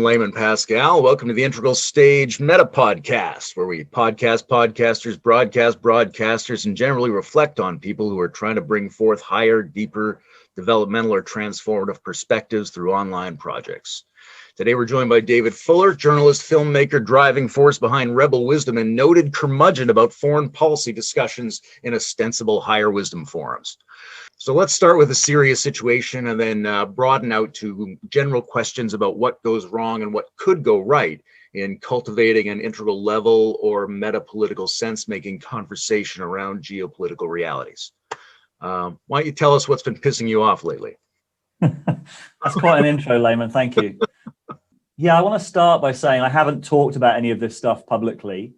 I'm Layman Pascal. Welcome to the Integral Stage Meta Podcast, where we podcast podcasters, broadcast broadcasters, and generally reflect on people who are trying to bring forth higher, deeper, developmental, or transformative perspectives through online projects. Today, we're joined by David Fuller, journalist, filmmaker, driving force behind Rebel Wisdom, and noted curmudgeon about foreign policy discussions in ostensible higher wisdom forums. So let's start with a serious situation and then broaden out to general questions about what goes wrong and what could go right in cultivating an integral level or meta-political sense-making conversation around geopolitical realities. Why don't you tell us what's been pissing you off lately? That's quite an intro, Layman. Thank you. Yeah, I want to start by saying I haven't talked about any of this stuff publicly.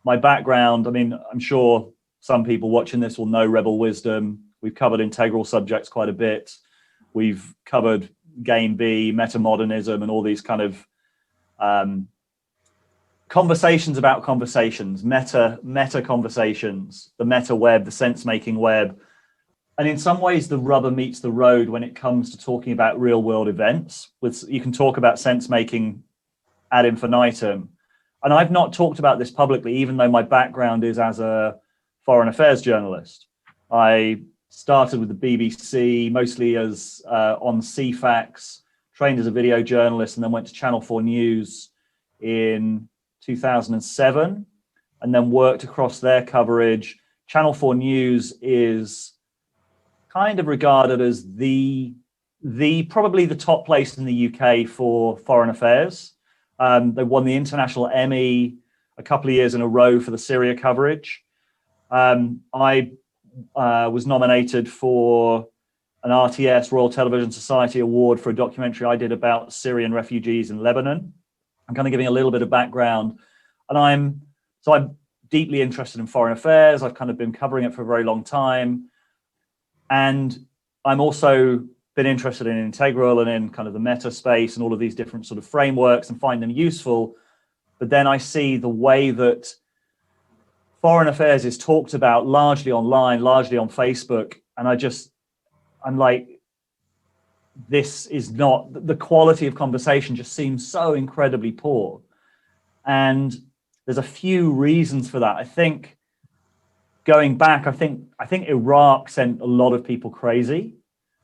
My background, I mean, I'm sure some people watching this will know Rebel Wisdom. We've covered integral subjects quite a bit. We've covered Game B, metamodernism, and all these kind of conversations about conversations, meta conversations, the meta web, the sense-making web. And in some ways, the rubber meets the road when it comes to talking about real-world events. You can talk about sense-making ad infinitum. And I've not talked about this publicly, even though my background is as a foreign affairs journalist. I started with the BBC, mostly as on CFAX, trained as a video journalist, and then went to Channel 4 News in 2007, and then worked across their coverage. Channel 4 News is kind of regarded as the probably the top place in the UK for foreign affairs. They won the International Emmy a couple of years in a row for the Syria coverage. I was nominated for an RTS, Royal Television Society Award, for a documentary I did about Syrian refugees in Lebanon. I'm kind of giving a little bit of background, and I'm deeply interested in foreign affairs. I've kind of been covering it for a very long time, and I'm also been interested in integral and in kind of the meta space and all of these different sort of frameworks and find them useful. But then I see the way that foreign affairs is talked about largely online, largely on Facebook. And I'm like, this is not, the quality of conversation just seems so incredibly poor. And there's a few reasons for that. I think going back, I think Iraq sent a lot of people crazy.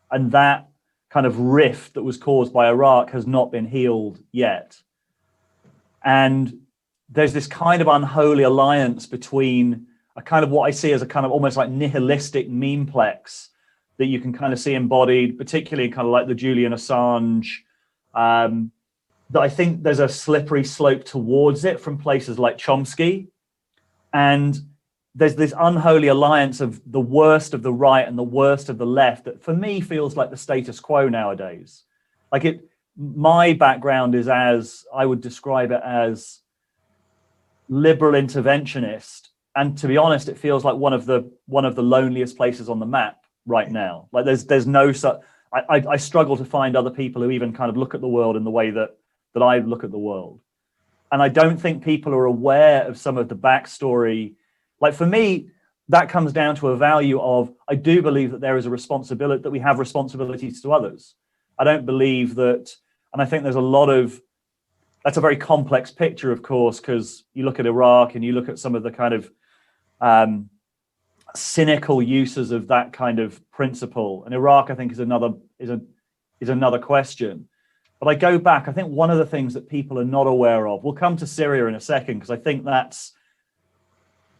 And that kind of rift that was caused by Iraq has not been healed yet. And there's this kind of unholy alliance between a kind of what I see as a kind of almost like nihilistic memeplex that you can kind of see embodied, particularly kind of like the Julian Assange, that I think there's a slippery slope towards it from places like Chomsky. And there's this unholy alliance of the worst of the right and the worst of the left that for me feels like the status quo nowadays. Like my background is, as I would describe it, as liberal interventionist, and to be honest, it feels like one of the loneliest places on the map right now. Like there's no such. I struggle to find other people who even kind of look at the world in the way that I look at the world, and I don't think people are aware of some of the backstory. Like for me, that comes down to a value of, I do believe that there is a responsibility, that we have responsibilities to others. I don't believe that, and I think there's a lot of. That's a very complex picture, of course, because you look at Iraq and you look at some of the kind of cynical uses of that kind of principle. And Iraq, I think, is another question. But I go back, I think one of the things that people are not aware of, we'll come to Syria in a second, because I think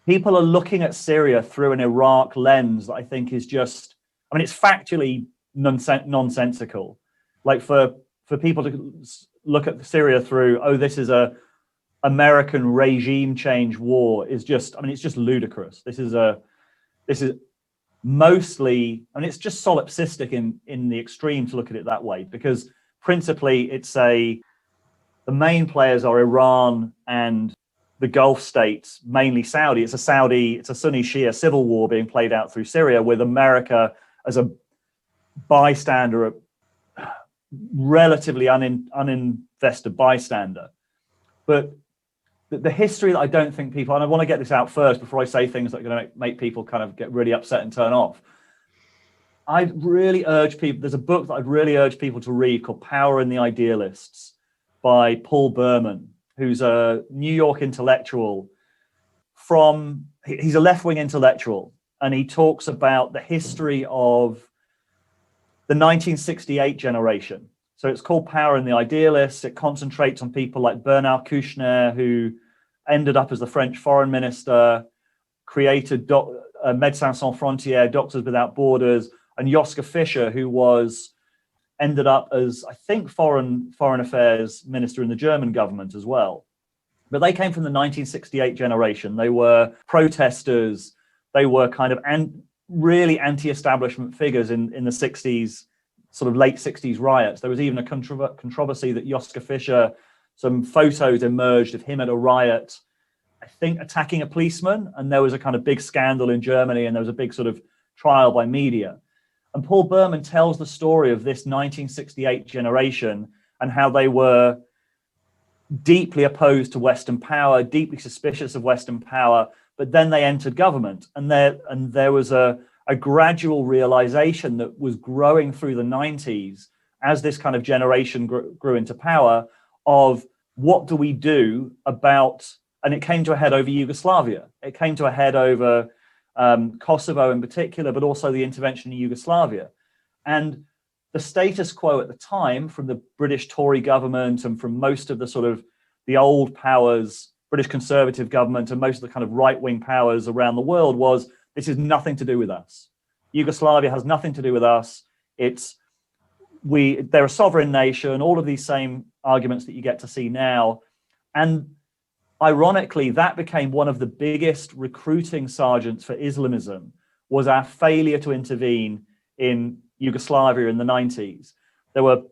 people are looking at Syria through an Iraq lens that I think is just, I mean, it's factually nonsensical. Like for people to look at Syria through, oh, this is a American regime change war, is just, I mean, it's just ludicrous. This is mostly, I mean, it's just solipsistic in the extreme to look at it that way, because principally the main players are Iran and the Gulf states, mainly Saudi. It's a Sunni Shia civil war being played out through Syria with America as a bystander, relatively uninvested bystander. But the history that I don't think people, and I want to get this out first before I say things that are going to make people kind of get really upset and turn off. I'd really urge people, there's a book that I'd really urge people to read called Power and the Idealists. by Paul Berman, who's a New York intellectual. He's a left-wing intellectual, and he talks about the history of the 1968 generation. So it's called Power and the Idealists. It concentrates on people like Bernard Kouchner, who ended up as the French foreign minister, created Médecins Sans Frontières, Doctors Without Borders, and Joschka Fischer, who ended up as, I think, foreign affairs minister in the German government as well. But they came from the 1968 generation. They were protesters. They were kind of really anti-establishment figures in the 60s, sort of late 60s riots. There was even a controversy that Joschka Fischer, some photos emerged of him at a riot, I think attacking a policeman, and there was a kind of big scandal in Germany, and there was a big sort of trial by media. And Paul Berman tells the story of this 1968 generation and how they were deeply opposed to Western power, deeply suspicious of Western power, but then they entered government, and there was a gradual realization that was growing through the 90s as this kind of generation grew into power of what do we do about, and it came to a head over Yugoslavia. It came to a head over Kosovo in particular, but also the intervention in Yugoslavia. And the status quo at the time from the British Tory government and from most of the sort of the old powers, British Conservative government and most of the kind of right-wing powers around the world was, this is nothing to do with us. Yugoslavia has nothing to do with us. They're a sovereign nation, all of these same arguments that you get to see now. And ironically, that became one of the biggest recruiting sergeants for Islamism, was our failure to intervene in Yugoslavia in the 90s. There were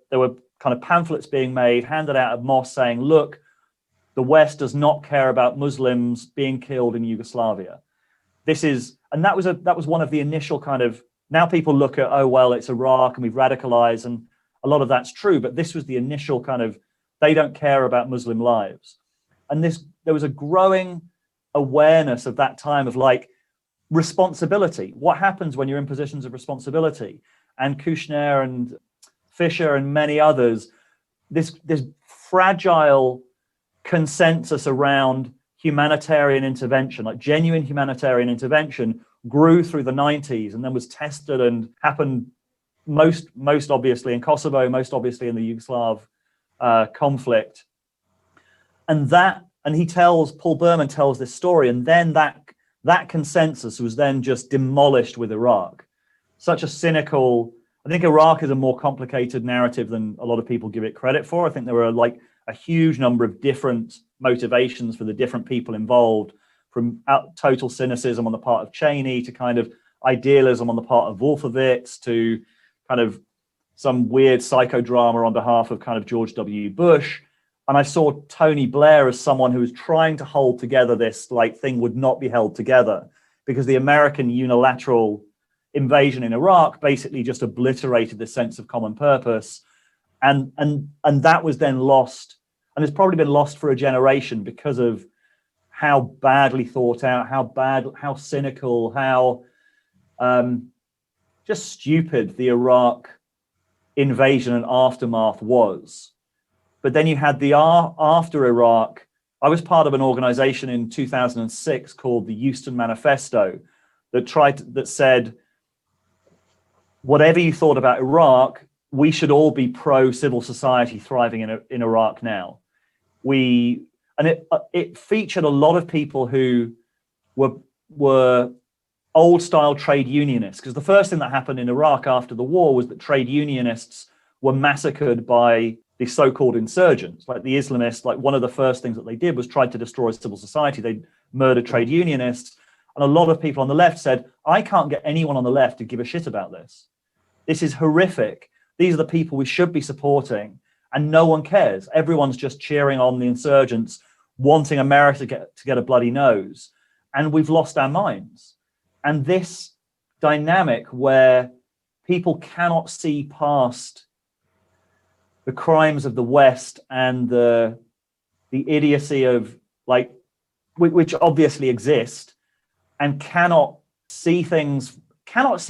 kind of pamphlets being made, handed out at mosques saying, look, the West does not care about Muslims being killed in Yugoslavia. That was one of the initial kind of, now people look at, oh, well, it's Iraq and we've radicalized, and a lot of that's true, but this was the initial kind of, they don't care about Muslim lives. And there was a growing awareness of that time of like responsibility. What happens when you're in positions of responsibility? And Kouchner and Fischer and many others, this fragile consensus around humanitarian intervention, like genuine humanitarian intervention, grew through the 90s and then was tested and happened most obviously in Kosovo, most obviously in the Yugoslav conflict. And Paul Berman tells this story, and then that consensus was then just demolished with Iraq. Such a cynical, I think Iraq is a more complicated narrative than a lot of people give it credit for. I think there were like a huge number of different motivations for the different people involved, from total cynicism on the part of Cheney to kind of idealism on the part of Wolfowitz to kind of some weird psychodrama on behalf of kind of George W. Bush. And I saw Tony Blair as someone who was trying to hold together this like thing would not be held together because the American unilateral invasion in Iraq basically just obliterated the sense of common purpose. And that was then lost. And it's probably been lost for a generation because of how badly thought out, how cynical, how just stupid the Iraq invasion and aftermath was. But then you had the after Iraq. I was part of an organization in 2006 called the Euston Manifesto that said, whatever you thought about Iraq, we should all be pro civil society thriving in Iraq now. It featured a lot of people who were old style trade unionists, because the first thing that happened in Iraq after the war was that trade unionists were massacred by the so-called insurgents, like the Islamists. Like one of the first things that they did was try to destroy civil society. They murdered trade unionists. And a lot of people on the left said, I can't get anyone on the left to give a shit about this. This is horrific. These are the people we should be supporting. And no one cares. Everyone's just cheering on the insurgents, wanting America to get a bloody nose. And we've lost our minds. And this dynamic where people cannot see past the crimes of the West and the idiocy of like, which obviously exist, and cannot see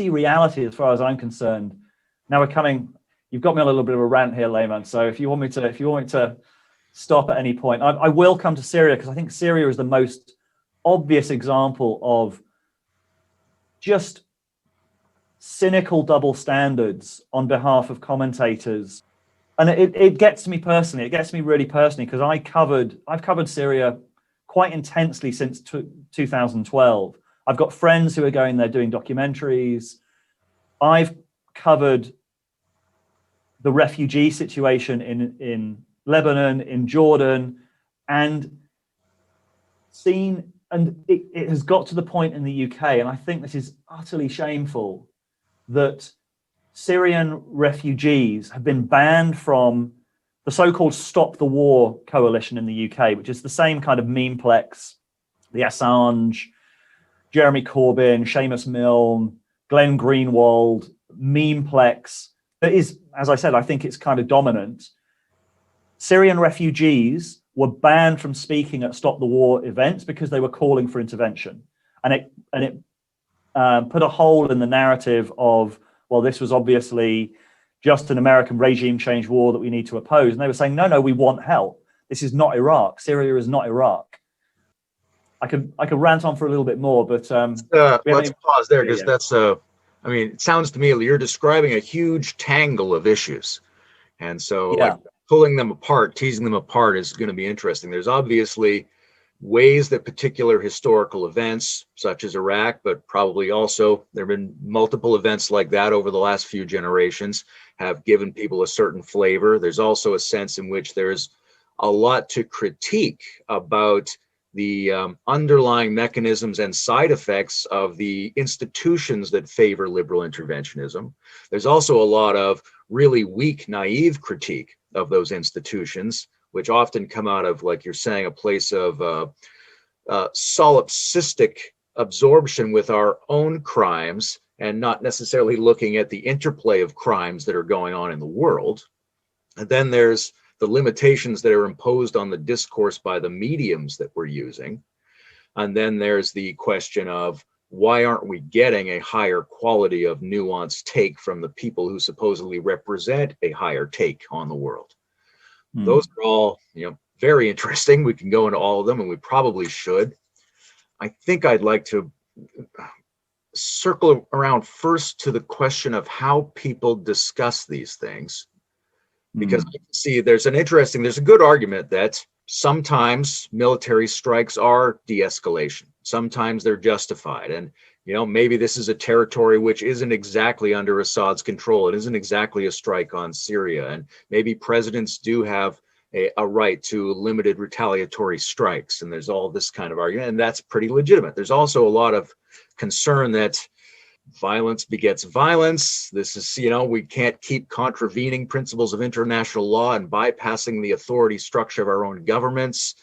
reality as far as I'm concerned. Now you've got me on a little bit of a rant here, Layman. So if you want me to stop at any point. I will come to Syria because I think Syria is the most obvious example of just cynical double standards on behalf of commentators. And it gets me personally. It gets me really personally because I've covered Syria quite intensely since 2012. I've got friends who are going there doing documentaries. I've covered the refugee situation in Lebanon, in Jordan, and seen, and it has got to the point in the UK, and I think this is utterly shameful, that Syrian refugees have been banned from the so-called Stop the War coalition in the UK, which is the same kind of memeplex, the Assange, Jeremy Corbyn, Seamus Milne, Glenn Greenwald, memeplex that is, as I said, I think it's kind of dominant. Syrian refugees were banned from speaking at Stop the War events because they were calling for intervention. And it put a hole in the narrative of, well, this was obviously just an American regime change war that we need to oppose. And they were saying, no, we want help. This is not Iraq. Syria is not Iraq. I could rant on for a little bit more, but let's pause there because that's I mean, it sounds to me like you're describing a huge tangle of issues, and so like pulling them apart, teasing them apart is going to be interesting. There's obviously ways that particular historical events, such as Iraq, but probably also there have been multiple events like that over the last few generations, have given people a certain flavor. There's also a sense in which there's a lot to critique about the underlying mechanisms and side effects of the institutions that favor liberal interventionism. There's also a lot of really weak, naive critique of those institutions, which often come out of, like you're saying, a place of solipsistic absorption with our own crimes and not necessarily looking at the interplay of crimes that are going on in the world. And then there's the limitations that are imposed on the discourse by the mediums that we're using. And then there's the question of why aren't we getting a higher quality of nuanced take from the people who supposedly represent a higher take on the world? Those are all, very interesting. We can go into all of them, and we probably should. I think I'd like to circle around first to the question of how people discuss these things. Because I can see there's a good argument that sometimes military strikes are de-escalation. Sometimes they're justified. And, maybe this is a territory which isn't exactly under Assad's control. It isn't exactly a strike on Syria. And maybe presidents do have a right to limited retaliatory strikes. And there's all this kind of argument, and that's pretty legitimate. There's also a lot of concern that violence begets violence. This is, we can't keep contravening principles of international law and bypassing the authority structure of our own governments,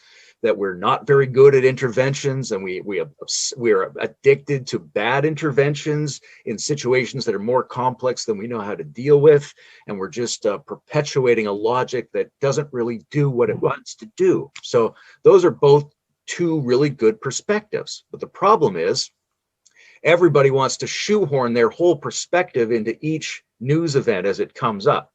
that we're not very good at interventions, and we're addicted to bad interventions in situations that are more complex than we know how to deal with. And we're just perpetuating a logic that doesn't really do what it wants to do. So those are both two really good perspectives. But the problem is, everybody wants to shoehorn their whole perspective into each news event as it comes up.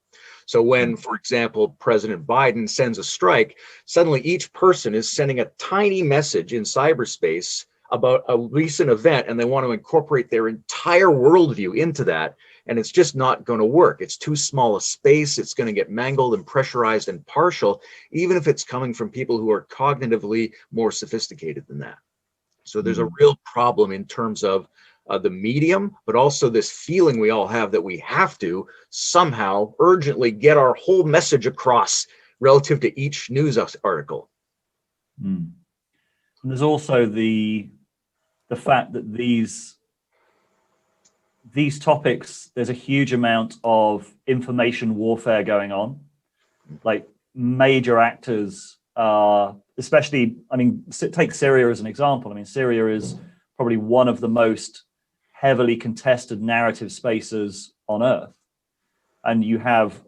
So when, for example, President Biden sends a strike, suddenly each person is sending a tiny message in cyberspace about a recent event, and they want to incorporate their entire worldview into that. And it's just not going to work. It's too small a space. It's going to get mangled and pressurized and partial, even if it's coming from people who are cognitively more sophisticated than that. So there's a real problem in terms of the medium, but also this feeling we all have that we have to somehow urgently get our whole message across relative to each news article. And there's also the fact that these topics, there's a huge amount of information warfare going on. Like major actors are, especially, take Syria as an example. Syria is probably one of the most heavily contested narrative spaces on earth. And you have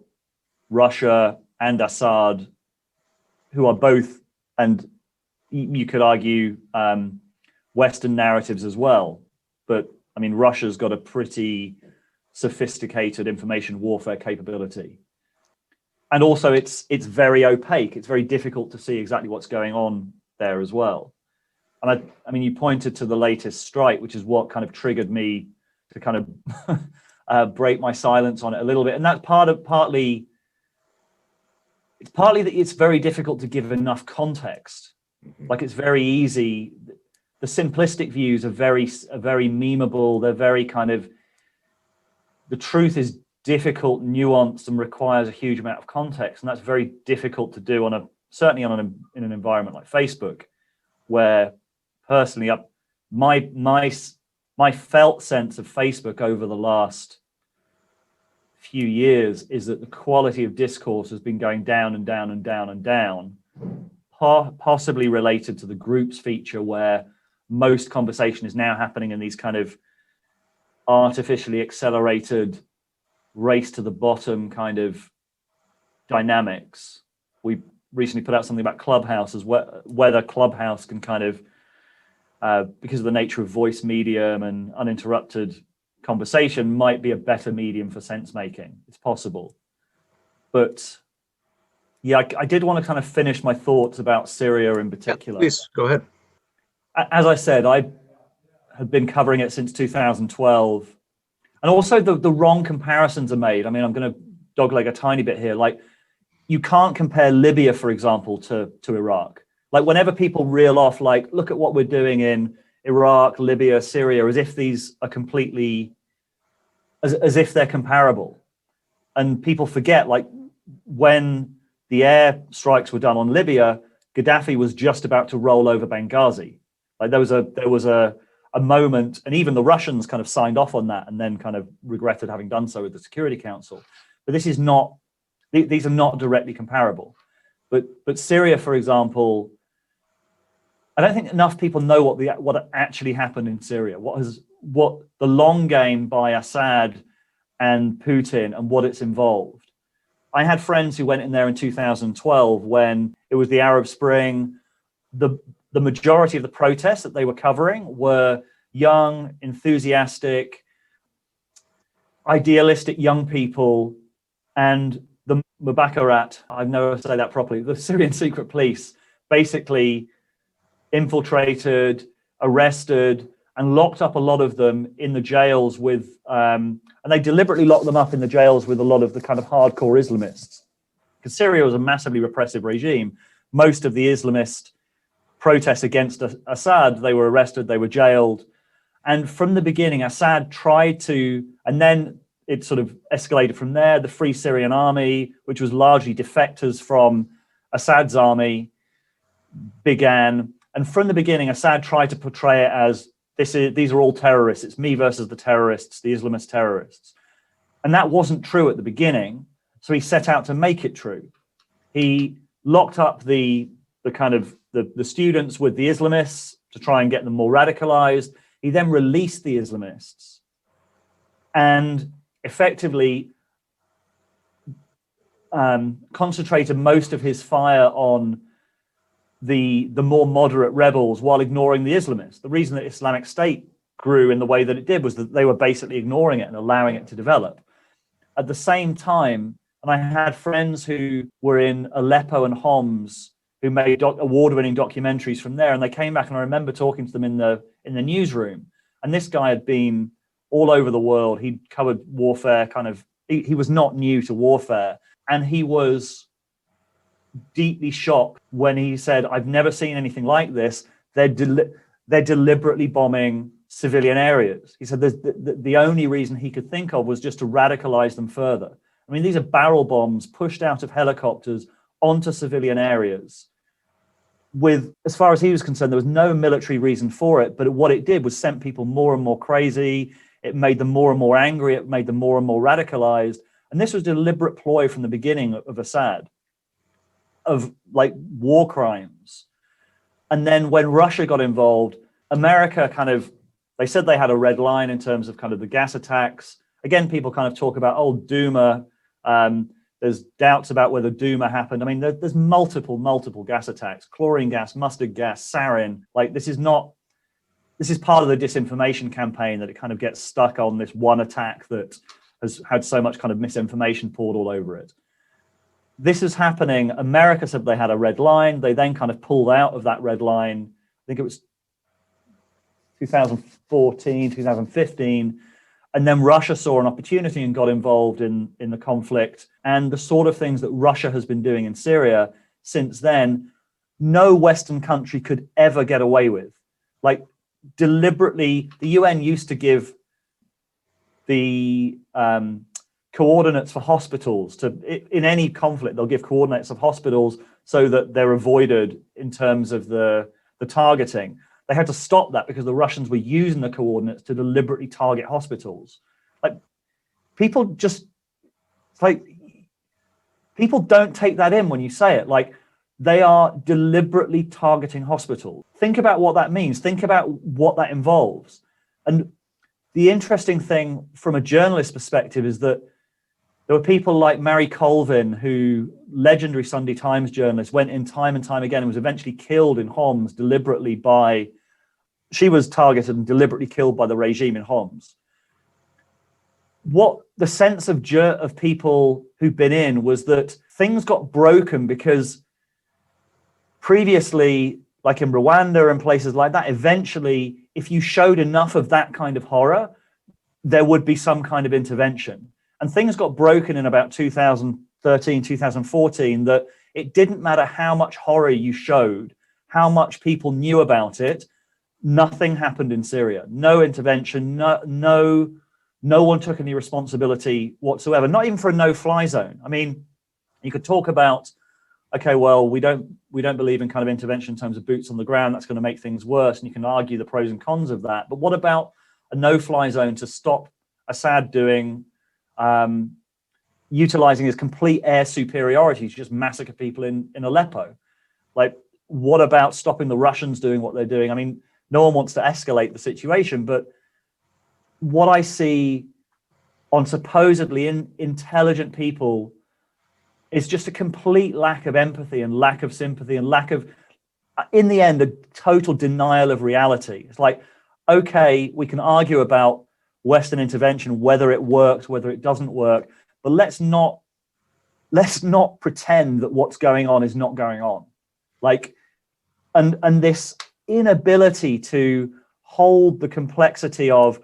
Russia and Assad, who are both, and you could argue Western narratives as well. But Russia's got a pretty sophisticated information warfare capability. and also it's very opaque. It's very difficult to see exactly what's going on there as well. And I mean, you pointed to the latest strike, which is what kind of triggered me to kind of break my silence on it a little bit. And that's partly that it's very difficult to give enough context. Like, it's very easy. The simplistic views are very memeable. They're very kind of, the truth is difficult, nuanced, and requires a huge amount of context. And that's very difficult to do certainly in an environment like Facebook, where personally, my felt sense of Facebook over the last few years is that the quality of discourse has been going down and down and down and down, possibly related to the groups feature, where most conversation is now happening in these kind of artificially accelerated race to the bottom kind of dynamics. We recently put out something about Clubhouse, as whether Clubhouse can kind of, because of the nature of voice medium and uninterrupted conversation, might be a better medium for sense making. It's possible. But yeah, I did want to kind of finish my thoughts about Syria in particular. Yeah, please, go ahead. As I said, I have been covering it since 2012. And also the wrong comparisons are made. I mean, I'm going to dogleg a tiny bit here. Like, you can't compare Libya, for example, to Iraq. Like, whenever people reel off, like, look at what we're doing in Iraq, Libya, Syria, as if these are completely, as if they're comparable. And people forget, like, when the air strikes were done on Libya, Gaddafi was just about to roll over Benghazi. Like, there was a moment, and even the Russians kind of signed off on that and then kind of regretted having done so with the Security Council. But this is not, these are not directly comparable. But Syria, for example, I don't think enough people know what actually happened in Syria, what the long game by Assad and Putin and what it's involved. I had friends who went in there in 2012 when it was the Arab Spring. The majority of the protests that they were covering were young, enthusiastic, idealistic young people, and the Mubakarat, I've never say that properly, the Syrian secret police basically infiltrated, arrested, and locked up a lot of them in the jails with, and they deliberately locked them up in the jails with a lot of the kind of hardcore Islamists. Because Syria was a massively repressive regime. Most of the Islamist protests against Assad, they were arrested, they were jailed. And from the beginning, Assad tried to, and then it sort of escalated from there. The Free Syrian Army, which was largely defectors from Assad's army, began. And from the beginning, Assad tried to portray it as these are all terrorists. It's me versus the terrorists, the Islamist terrorists. And that wasn't true at the beginning. So he set out to make it true. He locked up the students with the Islamists to try and get them more radicalized. He then released the Islamists and effectively concentrated most of his fire on the more moderate rebels while ignoring the Islamists. The reason that Islamic State grew in the way that it did was that they were basically ignoring it and allowing it to develop. At the same time, and I had friends who were in Aleppo and Homs who made award-winning documentaries from there, and they came back, and I remember talking to them in the newsroom. And this guy had been all over the world. He'd covered warfare, he was not new to warfare, and he was deeply shocked when he said, "I've never seen anything like this. They're deliberately bombing civilian areas." He said the only reason he could think of was just to radicalize them further. I mean, these are barrel bombs pushed out of helicopters onto civilian areas. With, as far as he was concerned, there was no military reason for it, but what it did was sent people more and more crazy. It made them more and more angry. It made them more and more radicalized. And this was a deliberate ploy from the beginning of Assad, of like war crimes. And then when Russia got involved, America they said they had a red line in terms of kind of the gas attacks. Again, people kind of talk about, Duma. There's doubts about whether Duma happened. I mean, there's multiple gas attacks, chlorine gas, mustard gas, sarin. Like, this is part of the disinformation campaign, that it kind of gets stuck on this one attack that has had so much kind of misinformation poured all over it. this is happening. America said they had a red line. They then kind of pulled out of that red line. I think it was 2014, 2015. And then Russia saw an opportunity and got involved in the conflict. And the sort of things that Russia has been doing in Syria since then, no Western country could ever get away with. Like, deliberately, the UN used to give the coordinates for hospitals in any conflict. They'll give coordinates of hospitals so that they're avoided in terms of the targeting. They had to stop that because the Russians were using the coordinates to deliberately target hospitals. Like, people don't take that in when you say it. Like, they are deliberately targeting hospitals. Think about what that means. Think about what that involves. And the interesting thing from a journalist perspective is that there were people like Mary Colvin, who, legendary Sunday Times journalist, went in time and time again and was eventually killed in Homs deliberately she was targeted and deliberately killed by the regime in Homs. What the sense of people who've been in was that things got broken because previously, like in Rwanda and places like that, eventually, if you showed enough of that kind of horror, there would be some kind of intervention. And things got broken in about 2013, 2014, that it didn't matter how much horror you showed, how much people knew about it, nothing happened in Syria. No intervention, no one took any responsibility whatsoever, not even for a no-fly zone. I mean, you could talk about, okay, well, we don't believe in kind of intervention in terms of boots on the ground. That's going to make things worse. And you can argue the pros and cons of that. But what about a no-fly zone to stop Assad doing, utilizing his complete air superiority to just massacre people in Aleppo? Like, what about stopping the Russians doing what they're doing? I mean, no one wants to escalate the situation, but what I see on supposedly intelligent people is just a complete lack of empathy and lack of sympathy and lack of, in the end, a total denial of reality. It's like, okay, we can argue about Western intervention, whether it works, whether it doesn't work, but let's not pretend that what's going on is not going on. Like, and this inability to hold the complexity of,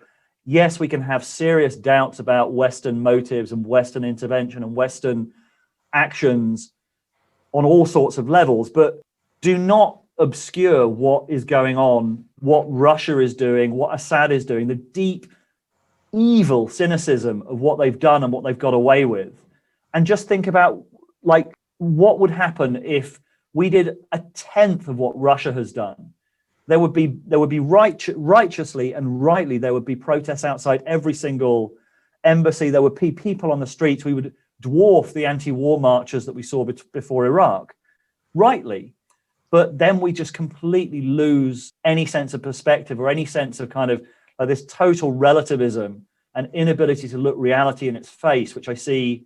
yes, we can have serious doubts about Western motives and Western intervention and Western actions on all sorts of levels, but do not obscure what is going on, what Russia is doing, what Assad is doing, the deep evil cynicism of what they've done and what they've got away with. And just think about, like, what would happen if we did a tenth of what Russia has done? There would be righteously and rightly, there would be protests outside every single embassy. There would be people on the streets. We would dwarf the anti-war marches that we saw before Iraq, rightly. But then we just completely lose any sense of perspective or any sense of kind of this total relativism and inability to look reality in its face, which I see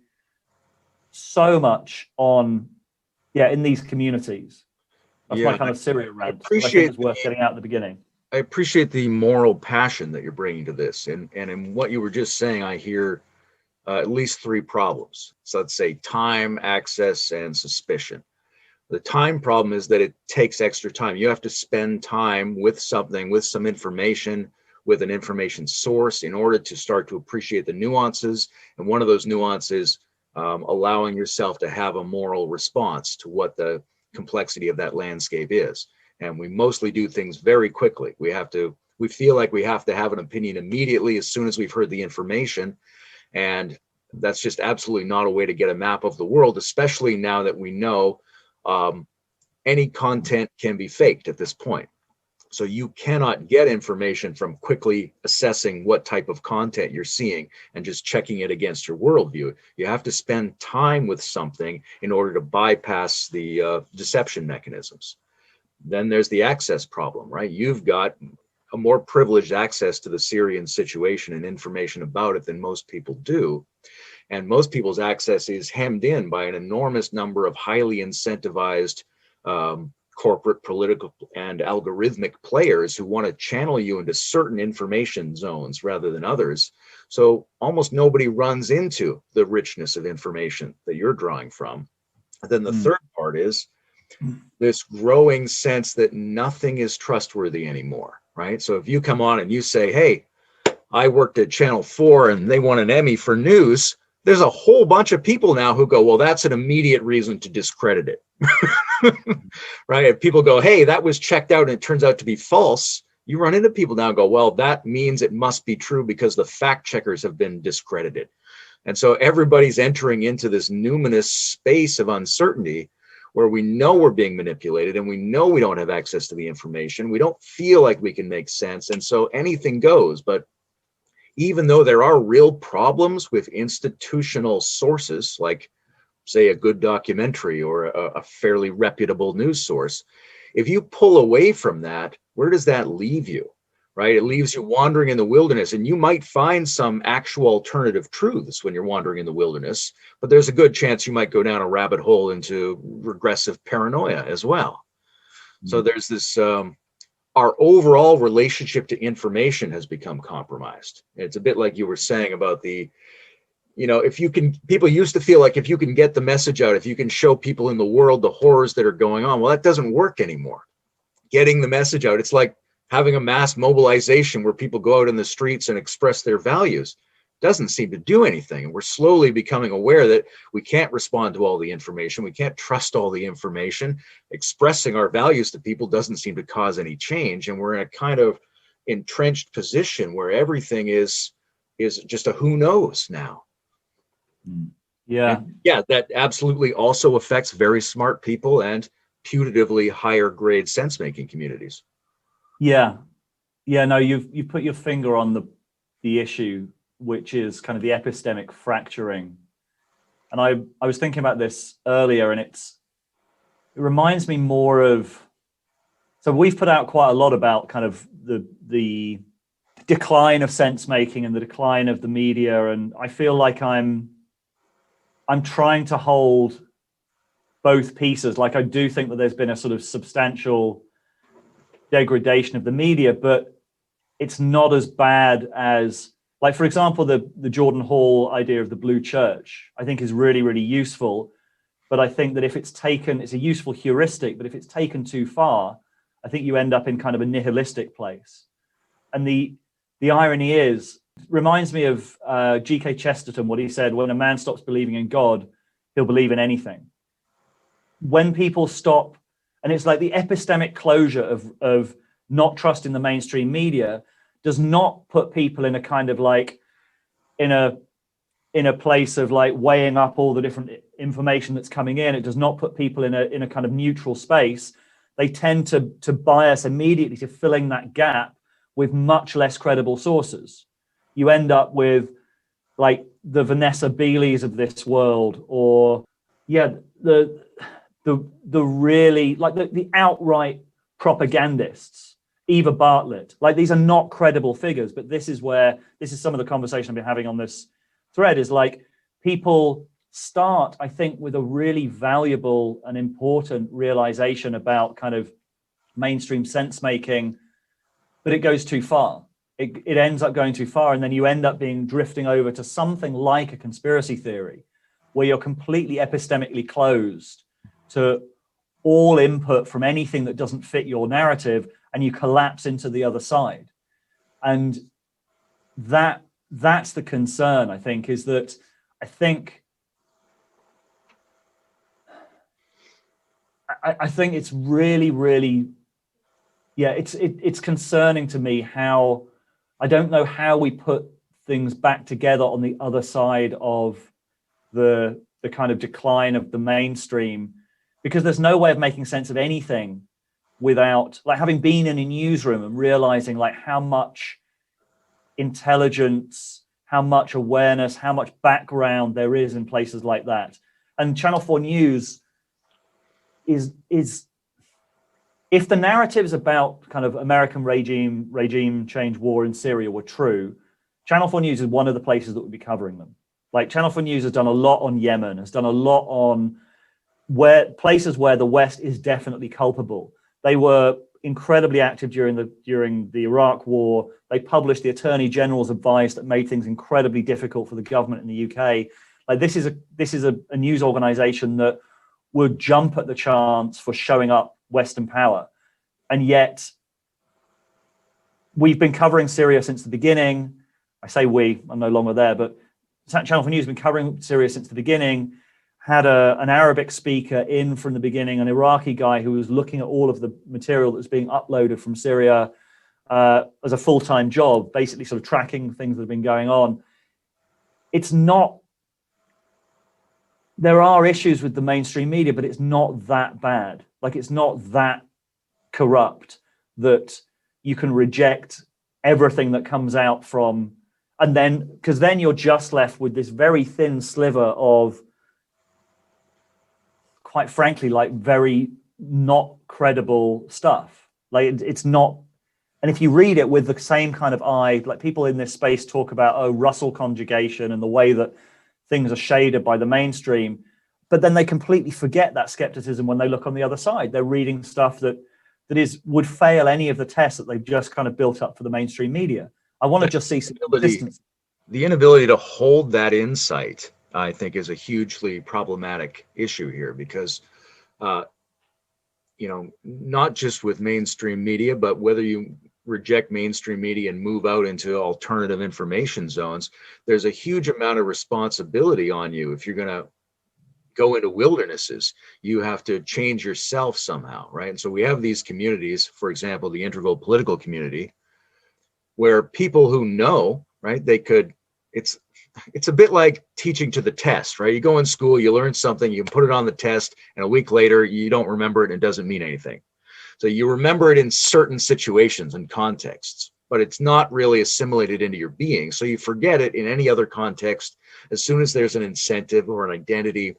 so much in these communities. That's my kind of Syria rant. I think it's worth getting out at the beginning. I appreciate the moral passion that you're bringing to this. And in what you were just saying, I hear at least three problems. So let's say time, access, and suspicion. The time problem is that it takes extra time. You have to spend time with something, with some information, with an information source in order to start to appreciate the nuances. And one of those nuances, allowing yourself to have a moral response to what the complexity of that landscape is. And we mostly do things very quickly. We feel like we have to have an opinion immediately as soon as we've heard the information. And that's just absolutely not a way to get a map of the world, especially now that we know any content can be faked at this point. So you cannot get information from quickly assessing what type of content you're seeing and just checking it against your worldview. You have to spend time with something in order to bypass the deception mechanisms. Then there's the access problem, right? You've got a more privileged access to the Syrian situation and information about it than most people do. And most people's access is hemmed in by an enormous number of highly incentivized corporate, political, and algorithmic players who want to channel you into certain information zones rather than others. So almost nobody runs into the richness of information that you're drawing from. Then the third part is this growing sense that nothing is trustworthy anymore, right? So if you come on and you say, hey, I worked at Channel 4 and they won an Emmy for news, there's a whole bunch of people now who go, well, that's an immediate reason to discredit it. Right? If people go, hey, that was checked out and it turns out to be false, you run into people now and go, well, that means it must be true because the fact checkers have been discredited. And so everybody's entering into this numinous space of uncertainty where we know we're being manipulated and we know we don't have access to the information. We don't feel like we can make sense. And so anything goes. But even though there are real problems with institutional sources, like say a good documentary or a fairly reputable news source, if you pull away from that, where does that leave you, right? It leaves you wandering in the wilderness, and you might find some actual alternative truths when you're wandering in the wilderness, but there's a good chance you might go down a rabbit hole into regressive paranoia as well. So there's this, our overall relationship to information has become compromised. It's a bit like you were saying about the, if you can, people used to feel like if you can get the message out, if you can show people in the world the horrors that are going on, well, that doesn't work anymore. Getting the message out, it's like having a mass mobilization where people go out in the streets and express their values. Doesn't seem to do anything. And we're slowly becoming aware that we can't respond to all the information. We can't trust all the information. Expressing our values to people doesn't seem to cause any change. And we're in a kind of entrenched position where everything is just a who knows now. Yeah. And yeah, that absolutely also affects very smart people and putatively higher grade sense-making communities. Yeah. No, you've put your finger on the issue, which is kind of the epistemic fracturing. And I was thinking about this earlier, and it reminds me more of, so we've put out quite a lot about kind of the decline of sense making and the decline of the media, and I feel like I'm trying to hold both pieces. Like, I do think that there's been a sort of substantial degradation of the media, but it's not as bad as, like, for example, the Jordan Hall idea of the blue church, I think is really, really useful. But I think that if it's taken, it's a useful heuristic, but if it's taken too far, I think you end up in kind of a nihilistic place. And the irony is, reminds me of G.K. Chesterton, what he said, when a man stops believing in God, he'll believe in anything. When people stop, and it's like the epistemic closure of not trusting the mainstream media does not put people in a kind of like, in a place of like weighing up all the different information that's coming in. It does not put people in a kind of neutral space. They tend to bias immediately to filling that gap with much less credible sources. You end up with like the Vanessa Beeleys of this world, or the really like the outright propagandists, Eva Bartlett. Like, these are not credible figures, but this is some of the conversation I've been having on this thread, is like, people start, I think, with a really valuable and important realization about kind of mainstream sense making, but it goes too far. It ends up going too far, and then you end up drifting over to something like a conspiracy theory, where you're completely epistemically closed to all input from anything that doesn't fit your narrative, and you collapse into the other side. And that's the concern, I think, is that I think it's really, really, it's concerning to me how, I don't know how we put things back together on the other side of the kind of decline of the mainstream, because there's no way of making sense of anything without, like, having been in a newsroom and realizing like how much intelligence, how much awareness, how much background there is in places like that. And Channel 4 News is if the narratives about kind of American regime change, war in Syria were true, Channel 4 News is one of the places that would be covering them. Like, Channel 4 News has done a lot on Yemen, has done a lot on places where the West is definitely culpable. They were incredibly active during the Iraq War. They published the Attorney General's advice that made things incredibly difficult for the government in the UK. Like, this is a news organization that would jump at the chance for showing up Western power. And yet we've been covering Syria since the beginning. I say we, I'm no longer there, but Channel 4 News has been covering Syria since the beginning, had an Arabic speaker in from the beginning, an Iraqi guy who was looking at all of the material that's being uploaded from Syria as a full-time job, basically sort of tracking things that have been going on. It's not, there are issues with the mainstream media, but it's not that bad. Like, it's not that corrupt that you can reject everything that comes out from, and then, because then you're just left with this very thin sliver of, quite frankly, like very not credible stuff. Like, it's not, and if you read it with the same kind of eye, like people in this space talk about, oh, Russell conjugation and the way that things are shaded by the mainstream, but then they completely forget that skepticism when they look on the other side. They're reading stuff that would fail any of the tests that they've just kind of built up for the mainstream media. I want to just see some distance. The inability to hold that insight, I think, is a hugely problematic issue here, because not just with mainstream media, but whether you reject mainstream media and move out into alternative information zones, there's a huge amount of responsibility on you. If you're going to go into wildernesses, you have to change yourself somehow, right? And so we have these communities, for example, the integral political community, where people who know, right, they could, it's a bit like teaching to the test, right? You go in school, you learn something, you put it on the test, and a week later, you don't remember it and it doesn't mean anything. So you remember it in certain situations and contexts, but it's not really assimilated into your being. So you forget it in any other context. As soon as there's an incentive or an identity,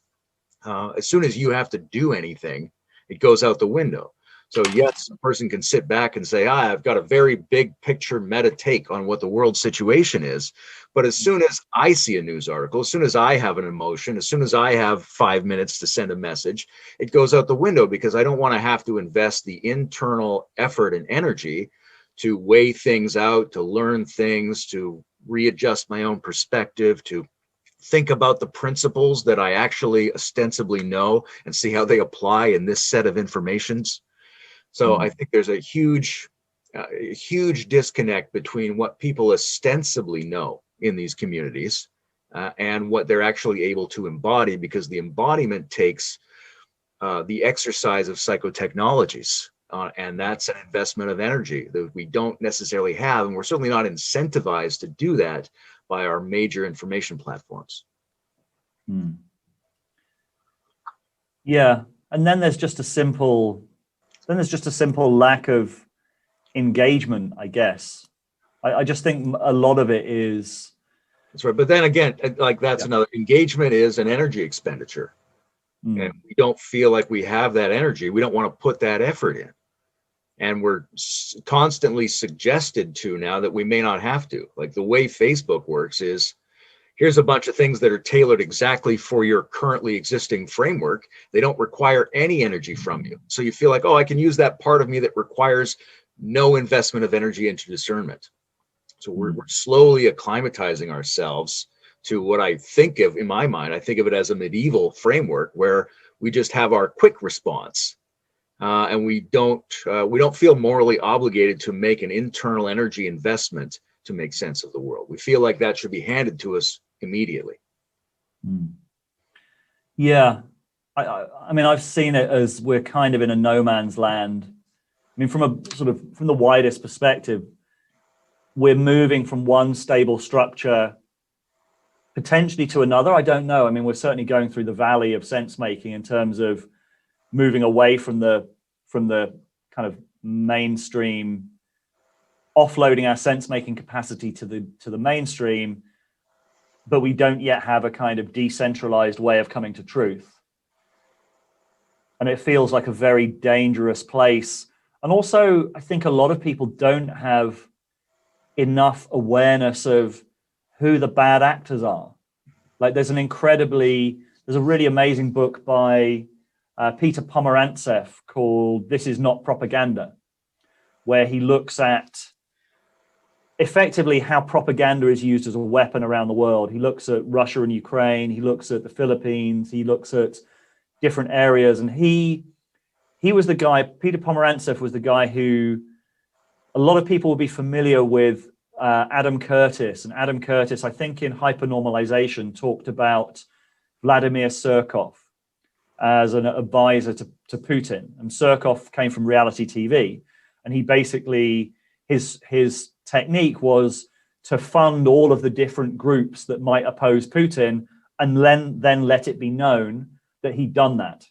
as soon as you have to do anything, it goes out the window. So yes, a person can sit back and say, I've got a very big picture meta take on what the world situation is. But as soon as I see a news article, as soon as I have an emotion, as soon as I have 5 minutes to send a message, it goes out the window, because I don't want to have to invest the internal effort and energy to weigh things out, to learn things, to readjust my own perspective, to think about the principles that I actually ostensibly know and see how they apply in this set of informations. So I think there's a huge disconnect between what people ostensibly know in these communities and what they're actually able to embody, because the embodiment takes the exercise of psychotechnologies, and that's an investment of energy that we don't necessarily have, and we're certainly not incentivized to do that by our major information platforms. Yeah, and then there's just a simple lack of engagement, I guess. I just think a lot of it is. That's right. But then again, like another, engagement is an energy expenditure. And we don't feel like we have that energy. We don't want to put that effort in. And we're constantly suggested to now that we may not have to. Like the way Facebook works is, here's a bunch of things that are tailored exactly for your currently existing framework. They don't require any energy from you. So you feel like, oh, I can use that part of me that requires no investment of energy into discernment. So we're slowly acclimatizing ourselves to what I think of, in my mind, I think of it as a medieval framework where we just have our quick response. And we don't feel morally obligated to make an internal energy investment to make sense of the world. We feel like that should be handed to us immediately. Yeah, I mean, I've seen it as we're kind of in a no man's land. I mean, from the widest perspective, we're moving from one stable structure potentially to another. I don't know. I mean, we're certainly going through the valley of sense making in terms of moving away from the kind of mainstream, offloading our sense making capacity to the mainstream, but we don't yet have a kind of decentralized way of coming to truth. And it feels like a very dangerous place. And also, I think a lot of people don't have enough awareness of who the bad actors are. Like there's a really amazing book by Peter Pomerantsev called This Is Not Propaganda, where he looks at effectively how propaganda is used as a weapon around the world. He looks at Russia and Ukraine, he looks at the Philippines, he looks at different areas. And he was the guy, Peter Pomerantsev was the guy who a lot of people will be familiar with Adam Curtis. And Adam Curtis, I think in Hypernormalization, talked about Vladimir Surkov as an advisor to Putin. And Surkov came from reality TV. And he basically, his technique was to fund all of the different groups that might oppose Putin and then let it be known that he'd done that.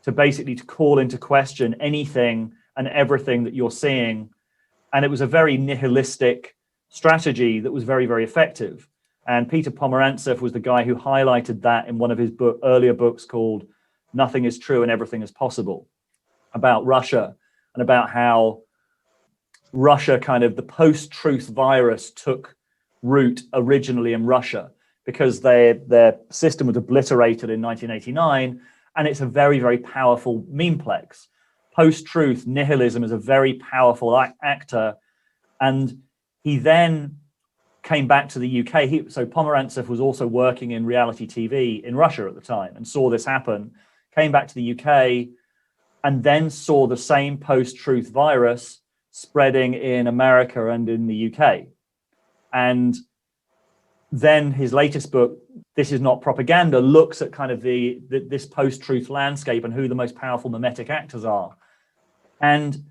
To basically to call into question anything and everything that you're seeing. And it was a very nihilistic strategy that was very, very effective. And Peter Pomerantsev was the guy who highlighted that in one of his earlier books called Nothing is True and Everything is Possible, about Russia and about how Russia, kind of the post-truth virus, took root originally in Russia because their system was obliterated in 1989. And it's a very, very powerful memeplex. Post-truth nihilism is a very powerful actor. And he then came back to the UK. So Pomerantsev was also working in reality TV in Russia at the time and saw this happen, came back to the UK, and then saw the same post-truth virus spreading in America and in the UK. And then his latest book, This Is Not Propaganda, looks at kind of this post-truth landscape and who the most powerful mimetic actors are. And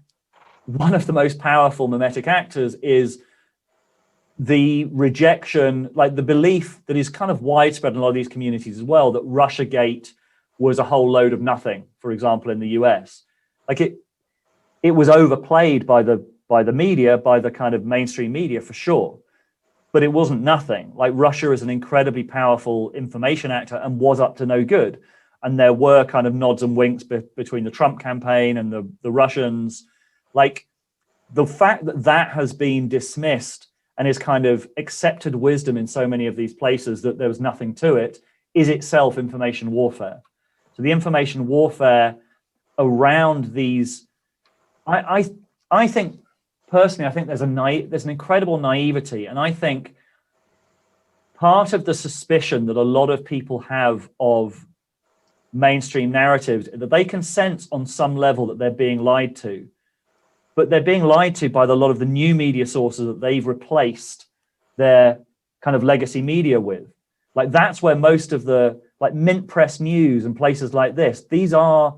one of the most powerful mimetic actors is the rejection, like the belief that is kind of widespread in a lot of these communities as well, that Russiagate was a whole load of nothing, for example, in the US. Like it was overplayed by the media, by the kind of mainstream media for sure. But it wasn't nothing. Like Russia is an incredibly powerful information actor and was up to no good. And there were kind of nods and winks between the Trump campaign and the Russians. Like the fact that has been dismissed and is kind of accepted wisdom in so many of these places that there was nothing to it is itself information warfare. So the information warfare around these, I think, personally, I think there's an incredible naivety. And I think part of the suspicion that a lot of people have of mainstream narratives, that they can sense on some level that they're being lied to, but they're being lied to by a lot of the new media sources that they've replaced their kind of legacy media with. Like that's where most of the like mint press news and places like this, these are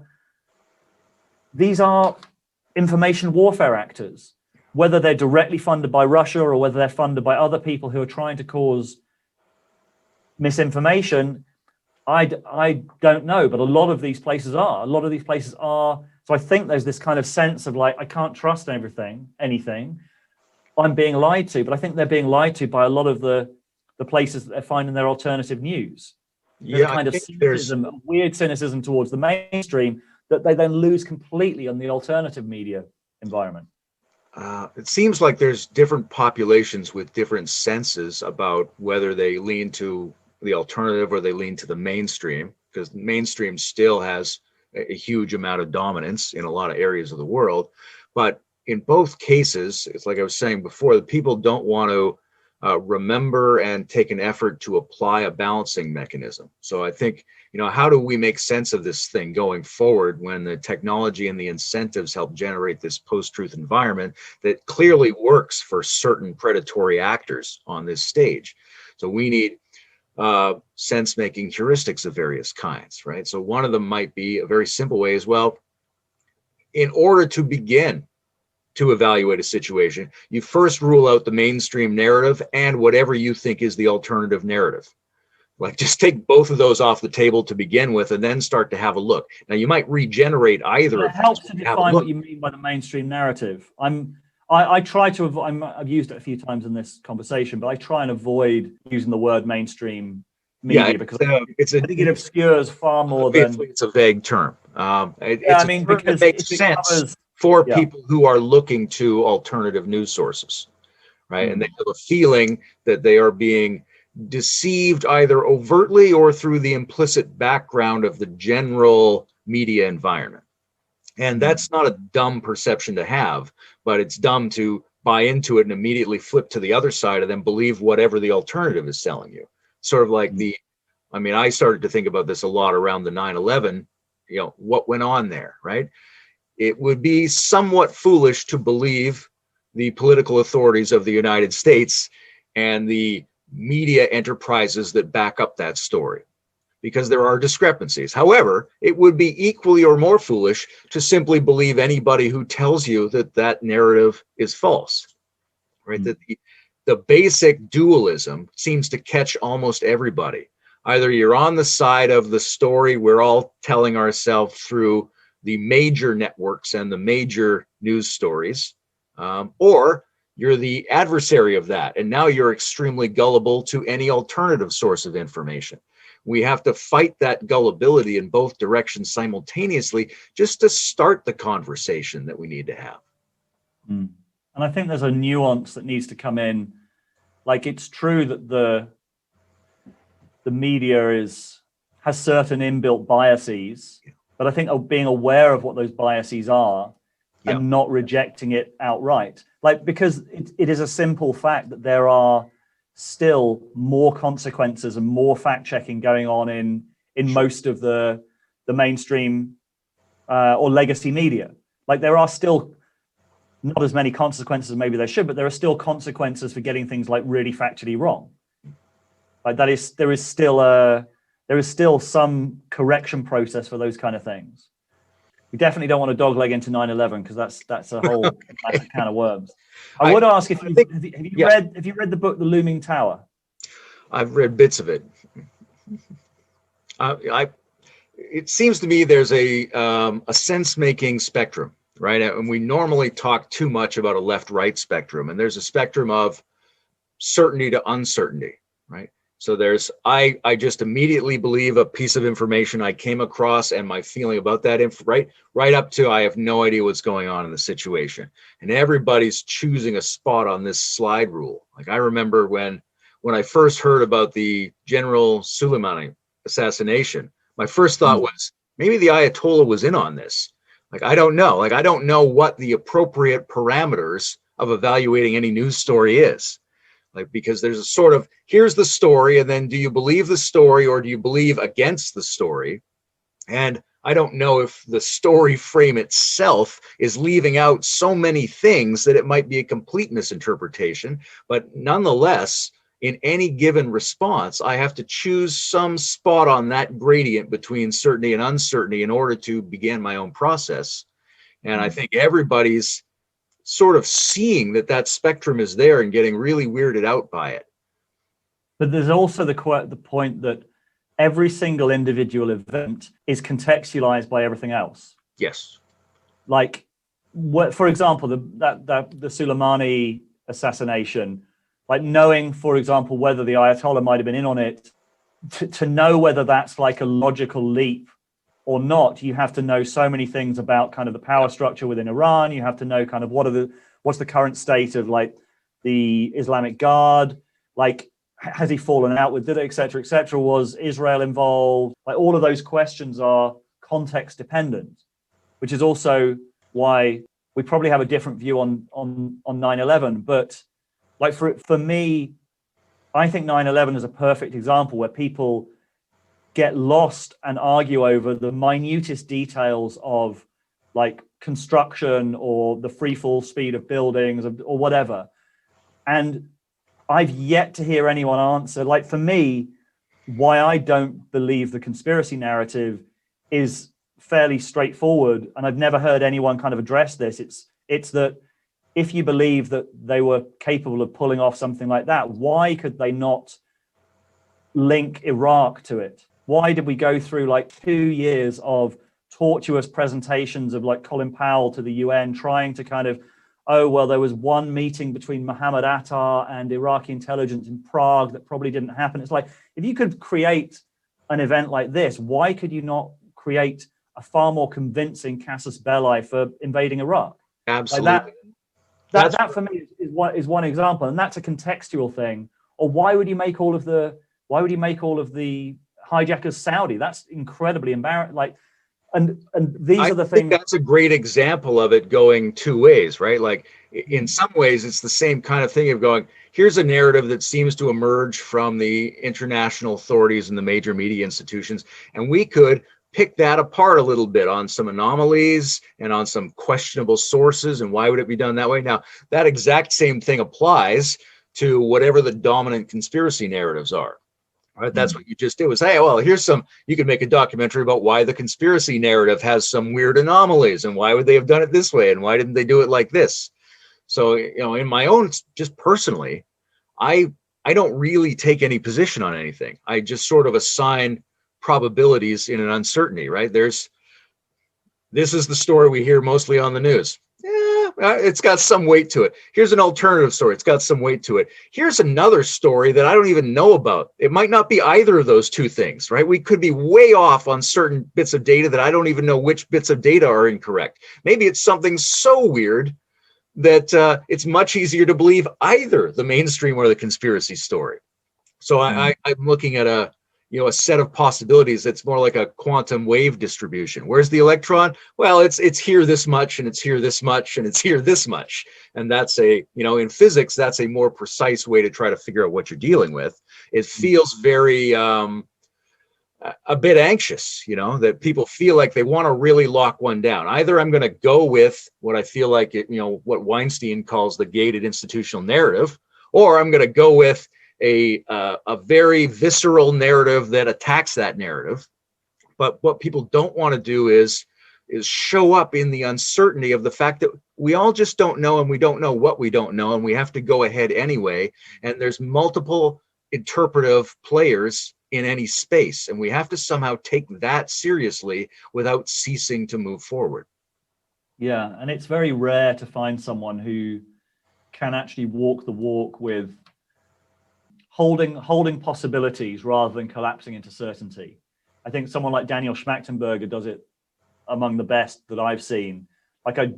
information warfare actors. Whether they're directly funded by Russia or whether they're funded by other people who are trying to cause misinformation, I don't know, but a lot of these places are. So I think there's this kind of sense of like, I can't trust anything. I'm being lied to, but I think they're being lied to by a lot of the places that they're finding their alternative news. There's a kind of cynicism, a weird cynicism towards the mainstream that they then lose completely on the alternative media environment. It seems like there's different populations with different senses about whether they lean to the alternative or they lean to the mainstream, because the mainstream still has a huge amount of dominance in a lot of areas of the world. But in both cases, it's like I was saying before, the people don't want to remember and take an effort to apply a balancing mechanism. So I think, how do we make sense of this thing going forward when the technology and the incentives help generate this post-truth environment that clearly works for certain predatory actors on this stage? So we need sense-making heuristics of various kinds, right? So one of them might be a very simple way as well. In order to begin to evaluate a situation, you first rule out the mainstream narrative and whatever you think is the alternative narrative. Like just take both of those off the table to begin with and then start to have a look. Now you might regenerate either. It helps to define what you mean by the mainstream narrative. I try to, I've used it a few times in this conversation, but I try and avoid using the word mainstream media because I think it obscures far more than... It's a vague term. Because it makes sense for people who are looking to alternative news sources, right? And they have a feeling that they are being deceived either overtly or through the implicit background of the general media environment. And that's not a dumb perception to have, but it's dumb to buy into it and immediately flip to the other side and then believe whatever the alternative is selling you. Sort of like the I mean, I started to think about this a lot around the 9/11, what went on there, right? It would be somewhat foolish to believe the political authorities of the United States and the media enterprises that back up that story, because there are discrepancies. However, it would be equally or more foolish to simply believe anybody who tells you that that narrative is false, right? That the basic dualism seems to catch almost everybody. Either you're on the side of the story we're all telling ourselves through the major networks and the major news stories, or you're the adversary of that, and now you're extremely gullible to any alternative source of information. We have to fight that gullibility in both directions simultaneously just to start the conversation that we need to have. And I think there's a nuance that needs to come in. Like, it's true that the media has certain inbuilt biases, but I think being aware of what those biases are and not rejecting it outright. Like, because it is a simple fact that there are still more consequences and more fact checking going on in most of the mainstream or legacy media. Like, there are still not as many consequences as maybe there should, but there are still consequences for getting things like really factually wrong. Like, there is still some correction process for those kind of things. We definitely don't want to dogleg into 9/11 because that's a whole massive can of worms. I would ask if have you read the book The Looming Tower? I've read bits of it. It seems to me there's a sense-making spectrum, right? And we normally talk too much about a left-right spectrum, and there's a spectrum of certainty to uncertainty, right? So I just immediately believe a piece of information I came across and my feeling about that right up to I have no idea what's going on in the situation. And everybody's choosing a spot on this slide rule. Like, I remember when I first heard about the General Soleimani assassination, my first thought was maybe the Ayatollah was in on this. Like, I don't know. Like, I don't know what the appropriate parameters of evaluating any news story is. Like, because there's a sort of, here's the story, and then do you believe the story or do you believe against the story? And I don't know if the story frame itself is leaving out so many things that it might be a complete misinterpretation. But nonetheless, in any given response, I have to choose some spot on that gradient between certainty and uncertainty in order to begin my own process. And I think everybody's sort of seeing that spectrum is there and getting really weirded out by it. But there's also the point that every single individual event is contextualized by everything else. Yes. Like, for example, the Soleimani assassination, like knowing, for example, whether the Ayatollah might have been in on it, to know whether that's like a logical leap or not, you have to know so many things about kind of the power structure within Iran. You have to know kind of what's the current state of like the Islamic Guard, like has he fallen out with it, et cetera, was Israel involved? Like, all of those questions are context dependent, which is also why we probably have a different view on 9/11. But like for me, I think 9/11 is a perfect example where people get lost and argue over the minutest details of like construction or the free fall speed of buildings or whatever. And I've yet to hear anyone answer, like, for me, why I don't believe the conspiracy narrative is fairly straightforward. And I've never heard anyone kind of address this. It's that if you believe that they were capable of pulling off something like that, why could they not link Iraq to it? Why did we go through like 2 years of tortuous presentations of like Colin Powell to the UN trying to kind of, oh, well, there was one meeting between Mohammed Attar and Iraqi intelligence in Prague that probably didn't happen. It's like, if you could create an event like this, why could you not create a far more convincing casus belli for invading Iraq? Absolutely. Like that for me is one example, and that's a contextual thing. Or why would you make all of the hijackers Saudi? That's incredibly embarrassing. Like, And these I are the think things. that's a great example of it going two ways, right? Like in some ways, it's the same kind of thing of going, here's a narrative that seems to emerge from the international authorities and the major media institutions, and we could pick that apart a little bit on some anomalies and on some questionable sources, and why would it be done that way? Now, that exact same thing applies to whatever the dominant conspiracy narratives are. Right, that's what you just did was, hey, well, here's some, you could make a documentary about why the conspiracy narrative has some weird anomalies and why would they have done it this way and why didn't they do it like this. So, in my own, just personally, I don't really take any position on anything. I just sort of assign probabilities in an uncertainty, right? This is the story we hear mostly on the news. It's got some weight to it. Here's an alternative story. It's got some weight to it. Here's another story that I don't even know about. It might not be either of those two things, right? We could be way off on certain bits of data that I don't even know which bits of data are incorrect. Maybe it's something so weird that it's much easier to believe either the mainstream or the conspiracy story. So I'm looking at a set of possibilities that's more like a quantum wave distribution. Where's the electron? Well, it's here this much, and it's here this much, and it's here this much. And that's in physics, that's a more precise way to try to figure out what you're dealing with. It feels very a bit anxious, that people feel like they want to really lock one down. Either I'm going to go with what I feel like what Weinstein calls the gated institutional narrative, or I'm going to go with a very visceral narrative that attacks that narrative. But what people don't want to do is show up in the uncertainty of the fact that we all just don't know, and we don't know what we don't know, and we have to go ahead anyway. And there's multiple interpretive players in any space, and we have to somehow take that seriously without ceasing to move forward. Yeah, and it's very rare to find someone who can actually walk the walk with holding possibilities rather than collapsing into certainty. I think someone like Daniel Schmachtenberger does it among the best that I've seen. Like he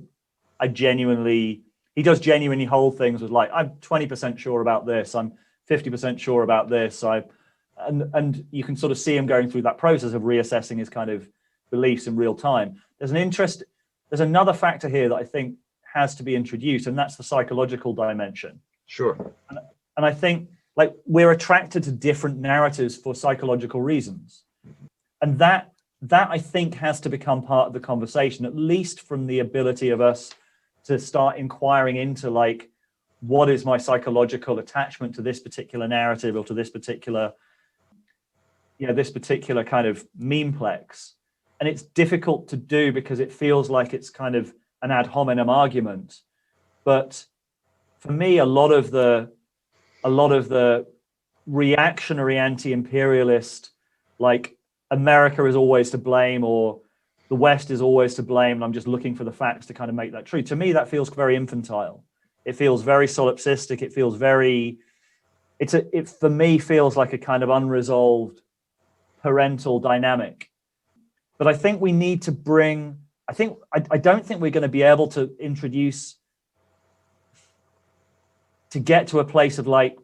does genuinely hold things with like, I'm 20% sure about this, I'm 50% sure about this. And you can sort of see him going through that process of reassessing his kind of beliefs in real time. There's another factor here that I think has to be introduced, and that's the psychological dimension. Sure. And I think like we're attracted to different narratives for psychological reasons. And that I think has to become part of the conversation, at least from the ability of us to start inquiring into like, what is my psychological attachment to this particular narrative or to this particular kind of memeplex. And it's difficult to do because it feels like it's kind of an ad hominem argument. But for me, a lot of the reactionary anti-imperialist, like America is always to blame or the West is always to blame, and I'm just looking for the facts to kind of make that true. To me, that feels very infantile. It feels very solipsistic. It feels very, it for me feels like a kind of unresolved parental dynamic. But I think we need to bring, I don't think we're going to be able to get to a place of like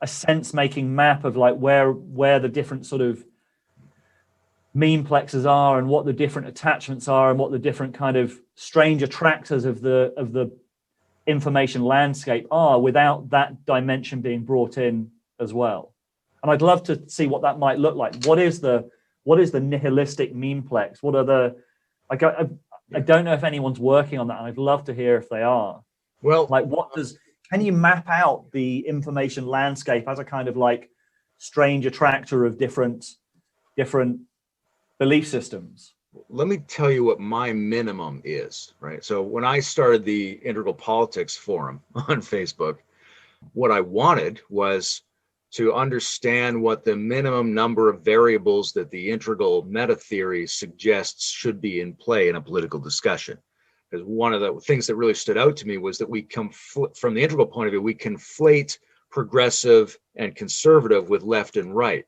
a sense-making map of like where the different sort of memeplexes are and what the different attachments are and what the different kind of strange attractors of the information landscape are without that dimension being brought in as well. And I'd love to see what that might look like. What is the nihilistic memeplex? What are the, like, I don't know if anyone's working on that, and I'd love to hear if they are. Well, like, can you map out the information landscape as a kind of like strange attractor of different belief systems? Let me tell you what my minimum is, right? So when I started the Integral Politics Forum on Facebook, what I wanted was to understand what the minimum number of variables that the integral meta theory suggests should be in play in a political discussion. Because one of the things that really stood out to me was that from the integral point of view, we conflate progressive and conservative with left and right.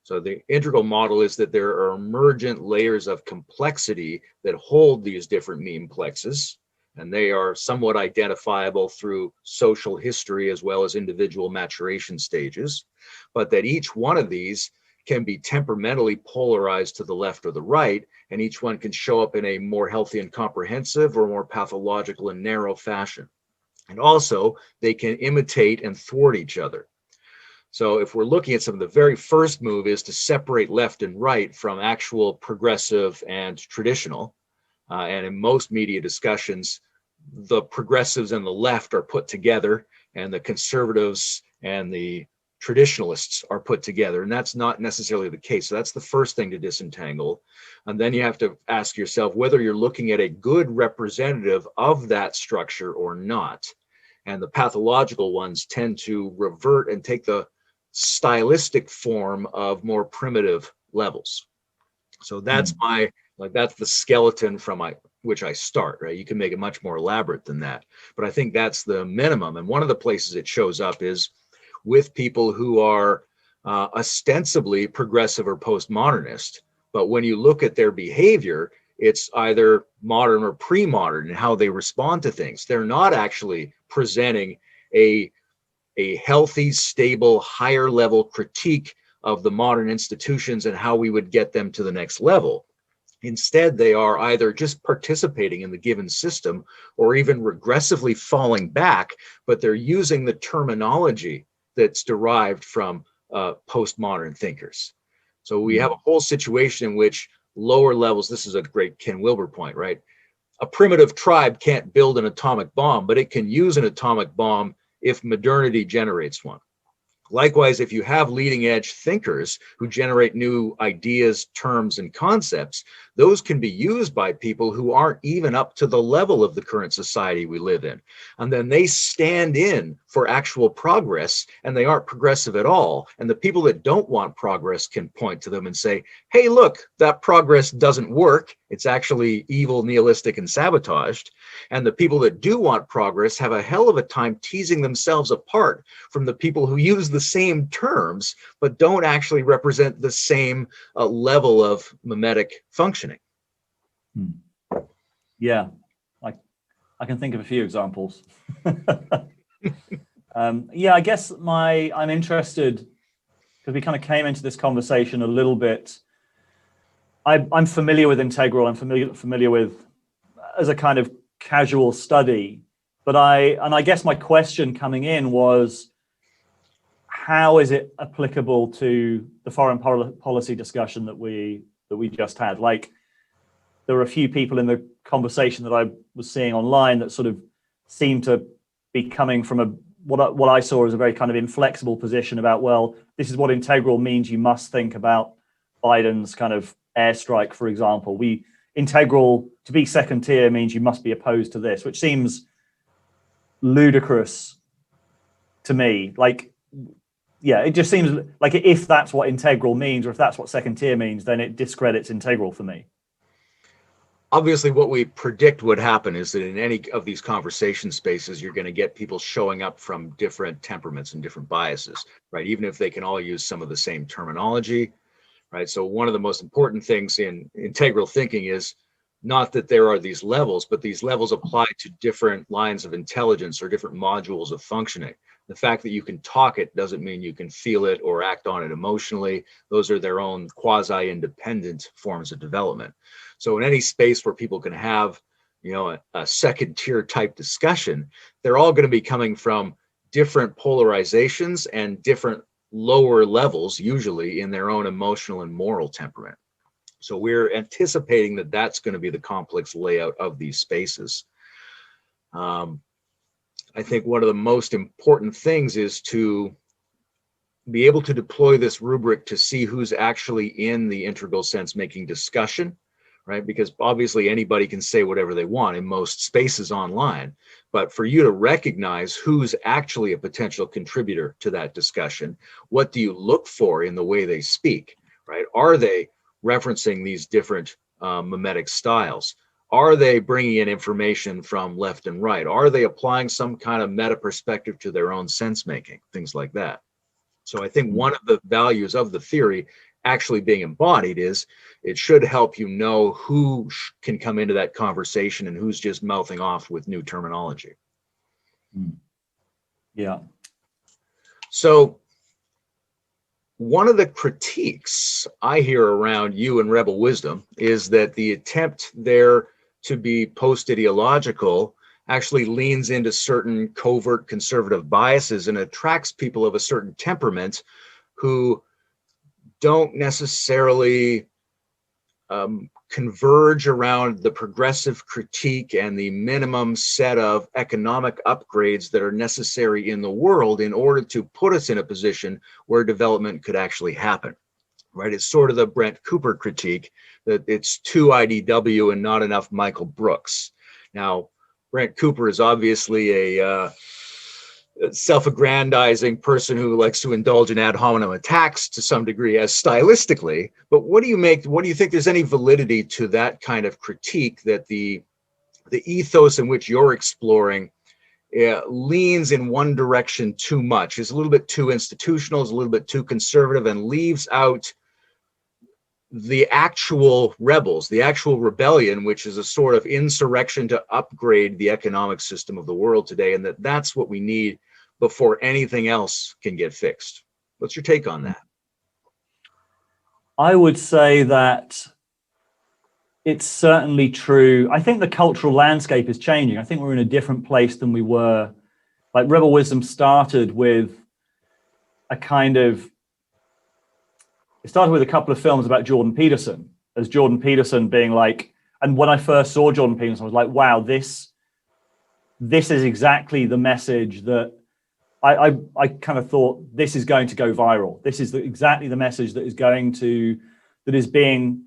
So the integral model is that there are emergent layers of complexity that hold these different memeplexes, and they are somewhat identifiable through social history as well as individual maturation stages, but that each one of these can be temperamentally polarized to the left or the right, and each one can show up in a more healthy and comprehensive or more pathological and narrow fashion. And also, they can imitate and thwart each other. So if we're looking at some of the very first move is to separate left and right from actual progressive and traditional. And in most media discussions, the progressives and the left are put together, and the conservatives and the traditionalists are put together. And that's not necessarily the case. So that's the first thing to disentangle. And then you have to ask yourself whether you're looking at a good representative of that structure or not. And the pathological ones tend to revert and take the stylistic form of more primitive levels. So that's that's the skeleton from which I start, right? You can make it much more elaborate than that, but I think that's the minimum. And one of the places it shows up is with people who are ostensibly progressive or postmodernist, but when you look at their behavior, it's either modern or pre-modern in how they respond to things. They're not actually presenting a healthy, stable, higher level critique of the modern institutions and how we would get them to the next level. Instead, they are either just participating in the given system or even regressively falling back, but they're using the terminology that's derived from postmodern thinkers. So we have a whole situation in which lower levels, this is a great Ken Wilber point, right? A primitive tribe can't build an atomic bomb, but it can use an atomic bomb if modernity generates one. Likewise, if you have leading edge thinkers who generate new ideas, terms, and concepts, those can be used by people who aren't even up to the level of the current society we live in. And then they stand in for actual progress, and they aren't progressive at all. And the people that don't want progress can point to them and say, hey, look, that progress doesn't work. It's actually evil, nihilistic, and sabotaged. And the people that do want progress have a hell of a time teasing themselves apart from the people who use the same terms, but don't actually represent the same level of mimetic functioning. Yeah, I can think of a few examples. Yeah, I guess I'm interested, because we kind of came into this conversation a little bit. I'm familiar with integral. I'm familiar with as a kind of casual study, but I guess my question coming in was, how is it applicable to the foreign policy discussion that we just had? Like, there were a few people in the conversation that I was seeing online that sort of seemed to be coming from what I saw as a very kind of inflexible position about, well, this is what integral means. You must think about Biden's kind of airstrike, for example. Integral to be second tier means you must be opposed to this, which seems ludicrous to me. Like, yeah, it just seems like if that's what integral means, or if that's what second tier means, then it discredits integral for me. Obviously, what we predict would happen is that in any of these conversation spaces, you're going to get people showing up from different temperaments and different biases, right? Even if they can all use some of the same terminology, right? So one of the most important things in integral thinking is not that there are these levels, but these levels apply to different lines of intelligence or different modules of functioning. The fact that you can talk it doesn't mean you can feel it or act on it emotionally. Those are their own quasi-independent forms of development. So in any space where people can have, a second tier type discussion, they're all going to be coming from different polarizations and different lower levels, usually in their own emotional and moral temperament. So we're anticipating that that's going to be the complex layout of these spaces. I think one of the most important things is to be able to deploy this rubric to see who's actually in the integral sense-making discussion, right? Because obviously anybody can say whatever they want in most spaces online, but for you to recognize who's actually a potential contributor to that discussion, what do you look for in the way they speak, right? Are they referencing these different mimetic styles? Are they bringing in information from left and right? Are they applying some kind of meta perspective to their own sense making? Things like that. So I think one of the values of the theory actually being embodied is it should help you know who can come into that conversation and who's just mouthing off with new terminology. Yeah. So one of the critiques I hear around you and Rebel Wisdom is that the attempt there to be post-ideological actually leans into certain covert conservative biases and attracts people of a certain temperament who don't necessarily converge around the progressive critique and the minimum set of economic upgrades that are necessary in the world in order to put us in a position where development could actually happen, right? It's sort of the Brent Cooper critique that it's too IDW and not enough Michael Brooks. Now, Brent Cooper is obviously a self-aggrandizing person who likes to indulge in ad hominem attacks to some degree as stylistically, but what do you think there's any validity to that kind of critique, that the ethos in which you're exploring leans in one direction too much, is a little bit too institutional, is a little bit too conservative, and leaves out the actual rebels, the actual rebellion, which is a sort of insurrection to upgrade the economic system of the world today, and that's what we need before anything else can get fixed? What's your take on that? I would say that it's certainly true. I think the cultural landscape is changing. I think we're in a different place than we were. Like, Rebel Wisdom started with a couple of films about Jordan Peterson, as Jordan Peterson being like, and when I first saw Jordan Peterson, I was like, wow, this is exactly the message that I kind of thought this is going to go viral. This is exactly the message that is being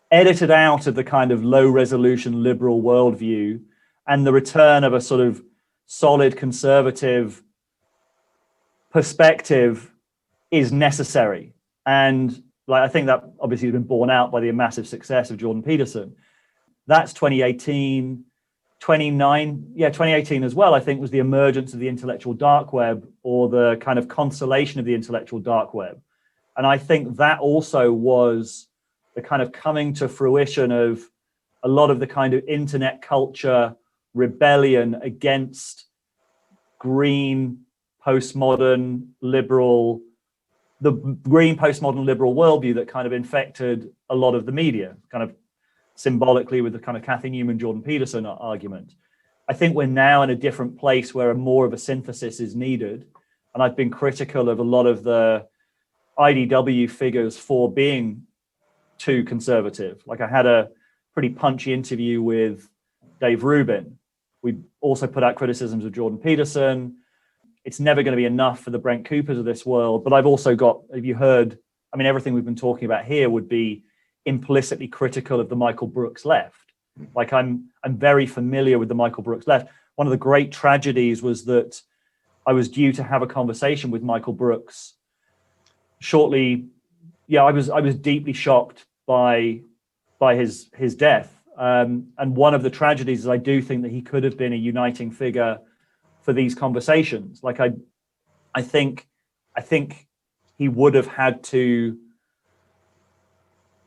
edited out of the kind of low resolution liberal worldview, and the return of a sort of solid conservative perspective is necessary. And like, I think that obviously has been borne out by the massive success of Jordan Peterson. That's 2018. 2018 as well, I think, was the emergence of the intellectual dark web, or the kind of consolation of the intellectual dark web. And I think that also was the kind of coming to fruition of a lot of the kind of internet culture rebellion against green postmodern liberal worldview that kind of infected a lot of the media, kind of symbolically with the kind of Cathy Newman, Jordan Peterson argument. I think we're now in a different place where more of a synthesis is needed. And I've been critical of a lot of the IDW figures for being too conservative. Like, I had a pretty punchy interview with Dave Rubin. We also put out criticisms of Jordan Peterson. It's never going to be enough for the Brent Coopers of this world. But I've also got, have you heard, I mean, everything we've been talking about here would be implicitly critical of the Michael Brooks left. Like, I'm very familiar with the Michael Brooks left. One of the great tragedies was that I was due to have a conversation with Michael Brooks shortly. Yeah, I was deeply shocked by his death. And one of the tragedies is I do think that he could have been a uniting figure for these conversations. Like, I think he would have had to.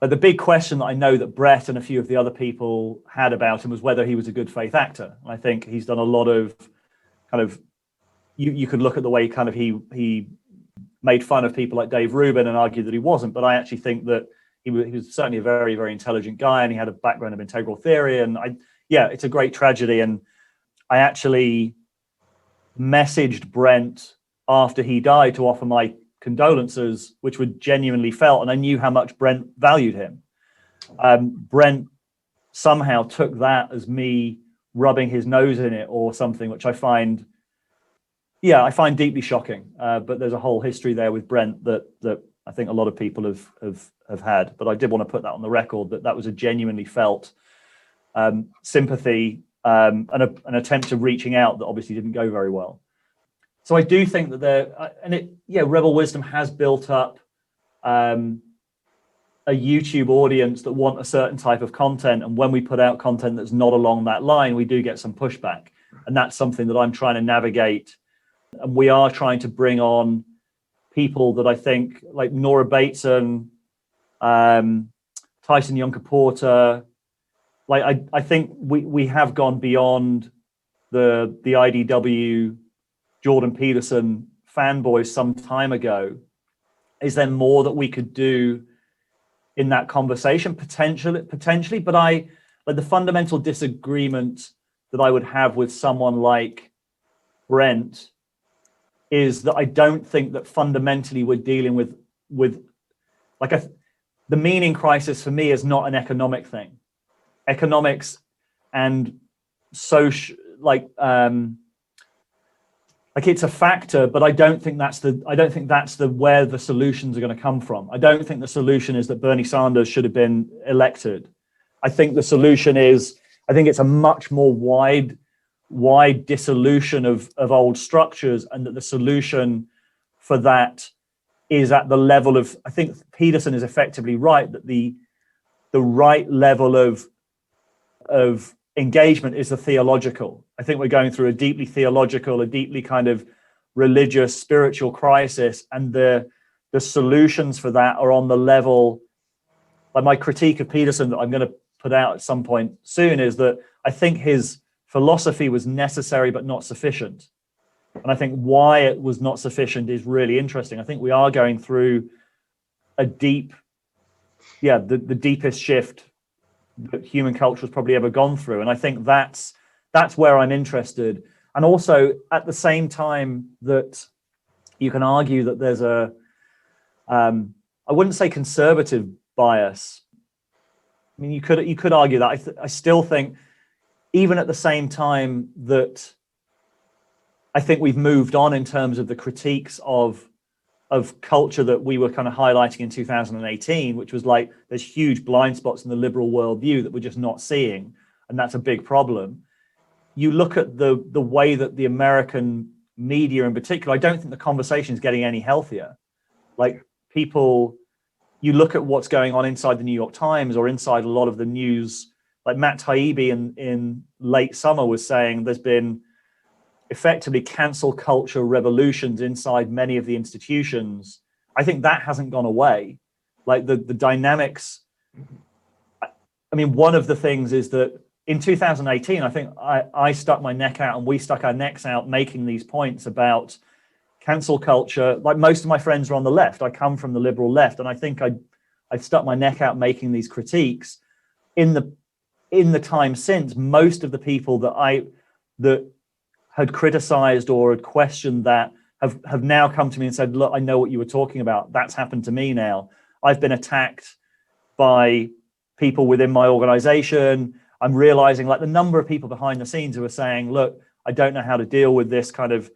But the big question that I know that Brett and a few of the other people had about him was whether he was a good faith actor. And I think he's done a lot of kind of, you could look at the way kind of he made fun of people like Dave Rubin and argue that he wasn't. But I actually think that he was certainly a very, very intelligent guy, and he had a background of integral theory. And it's a great tragedy. And I actually messaged Brent after he died to offer my condolences, which were genuinely felt, and I knew how much Brent valued him. Brent somehow took that as me rubbing his nose in it or something, which I find deeply shocking. But there's a whole history there with Brent that I think a lot of people have had. But I did want to put that on the record, that was a genuinely felt sympathy, and an attempt to reaching out that obviously didn't go very well. So I do think that Rebel Wisdom has built up a YouTube audience that want a certain type of content. And when we put out content that's not along that line, we do get some pushback. And that's something that I'm trying to navigate. And we are trying to bring on people that I think, like Nora Bateson, Tyson Yunkaporta. Like, I think we have gone beyond the IDW Jordan Peterson fanboys some time ago. Is there more that we could do in that conversation? Potentially, but the fundamental disagreement that I would have with someone like Brent is that I don't think that fundamentally we're dealing with the meaning crisis for me is not an economic thing. Economics and social, it's a factor, but I don't think that's where the solutions are going to come from. I don't think the solution is that Bernie Sanders should have been elected. I think the solution is, I think it's a much more wide dissolution of old structures, and that the solution for that is at the level of, I think Peterson is effectively right, that the right level of engagement is the theological. I think we're going through a deeply theological, a deeply kind of religious, spiritual crisis, and the solutions for that are on the level, like my critique of Peterson that I'm going to put out at some point soon is that I think his philosophy was necessary but not sufficient. And I think why it was not sufficient is really interesting. I think we are going through a deep, the deepest shift that human culture has probably ever gone through. And I think that's where I'm interested. And also at the same time that you can argue that there's I wouldn't say conservative bias. I mean, you could argue that. I still think, even at the same time that I think we've moved on in terms of the critiques of culture that we were kind of highlighting in 2018, which was like, there's huge blind spots in the liberal worldview that we're just not seeing. And that's a big problem. You look at the way that the American media in particular, I don't think the conversation is getting any healthier. Like you look at what's going on inside the New York Times or inside a lot of the news, like Matt Taibbi in late summer was saying there's been effectively cancel culture revolutions inside many of the institutions. I think that hasn't gone away. Like the dynamics. I mean, one of the things is that in 2018, I think I stuck my neck out and we stuck our necks out making these points about cancel culture. Like most of my friends are on the left. I come from the liberal left, and I think I stuck my neck out making these critiques. In the time since, most of the people that had criticized or had questioned that have now come to me and said, look, I know what you were talking about. That's happened to me now. I've been attacked by people within my organization. I'm realizing, like, the number of people behind the scenes who are saying, look, I don't know how to deal with this kind of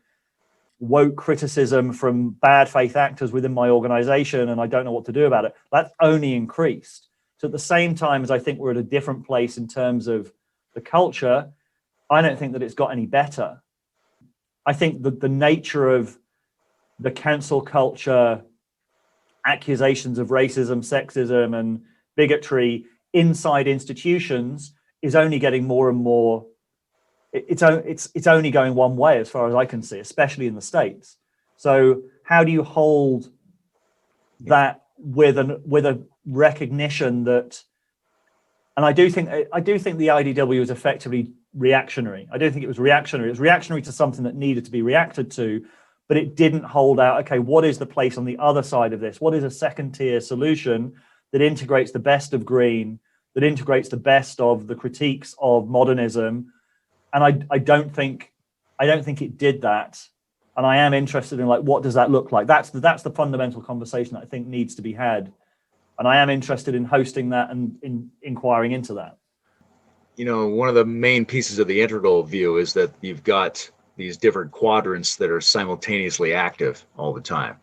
woke criticism from bad faith actors within my organization, and I don't know what to do about it. That's only increased. So at the same time as I think we're at a different place in terms of the culture, I don't think that it's got any better. I think that the nature of the cancel culture, accusations of racism, sexism, and bigotry inside institutions is only getting more and more. It's only going one way as far as I can see, especially in the States. So how do you hold that with a recognition that? And I do think the IDW was effectively reactionary. I don't think it was reactionary. It was reactionary to something that needed to be reacted to, but it didn't hold out, okay, what is the place on the other side of this? What is a second tier solution that integrates the best of green, that integrates the best of the critiques of modernism? And I don't think it did that. And I am interested in, like, what does that look like? That's the fundamental conversation that I think needs to be had. And I am interested in hosting that and in inquiring into that. You know, one of the main pieces of the integral view is that you've got these different quadrants that are simultaneously active all the time.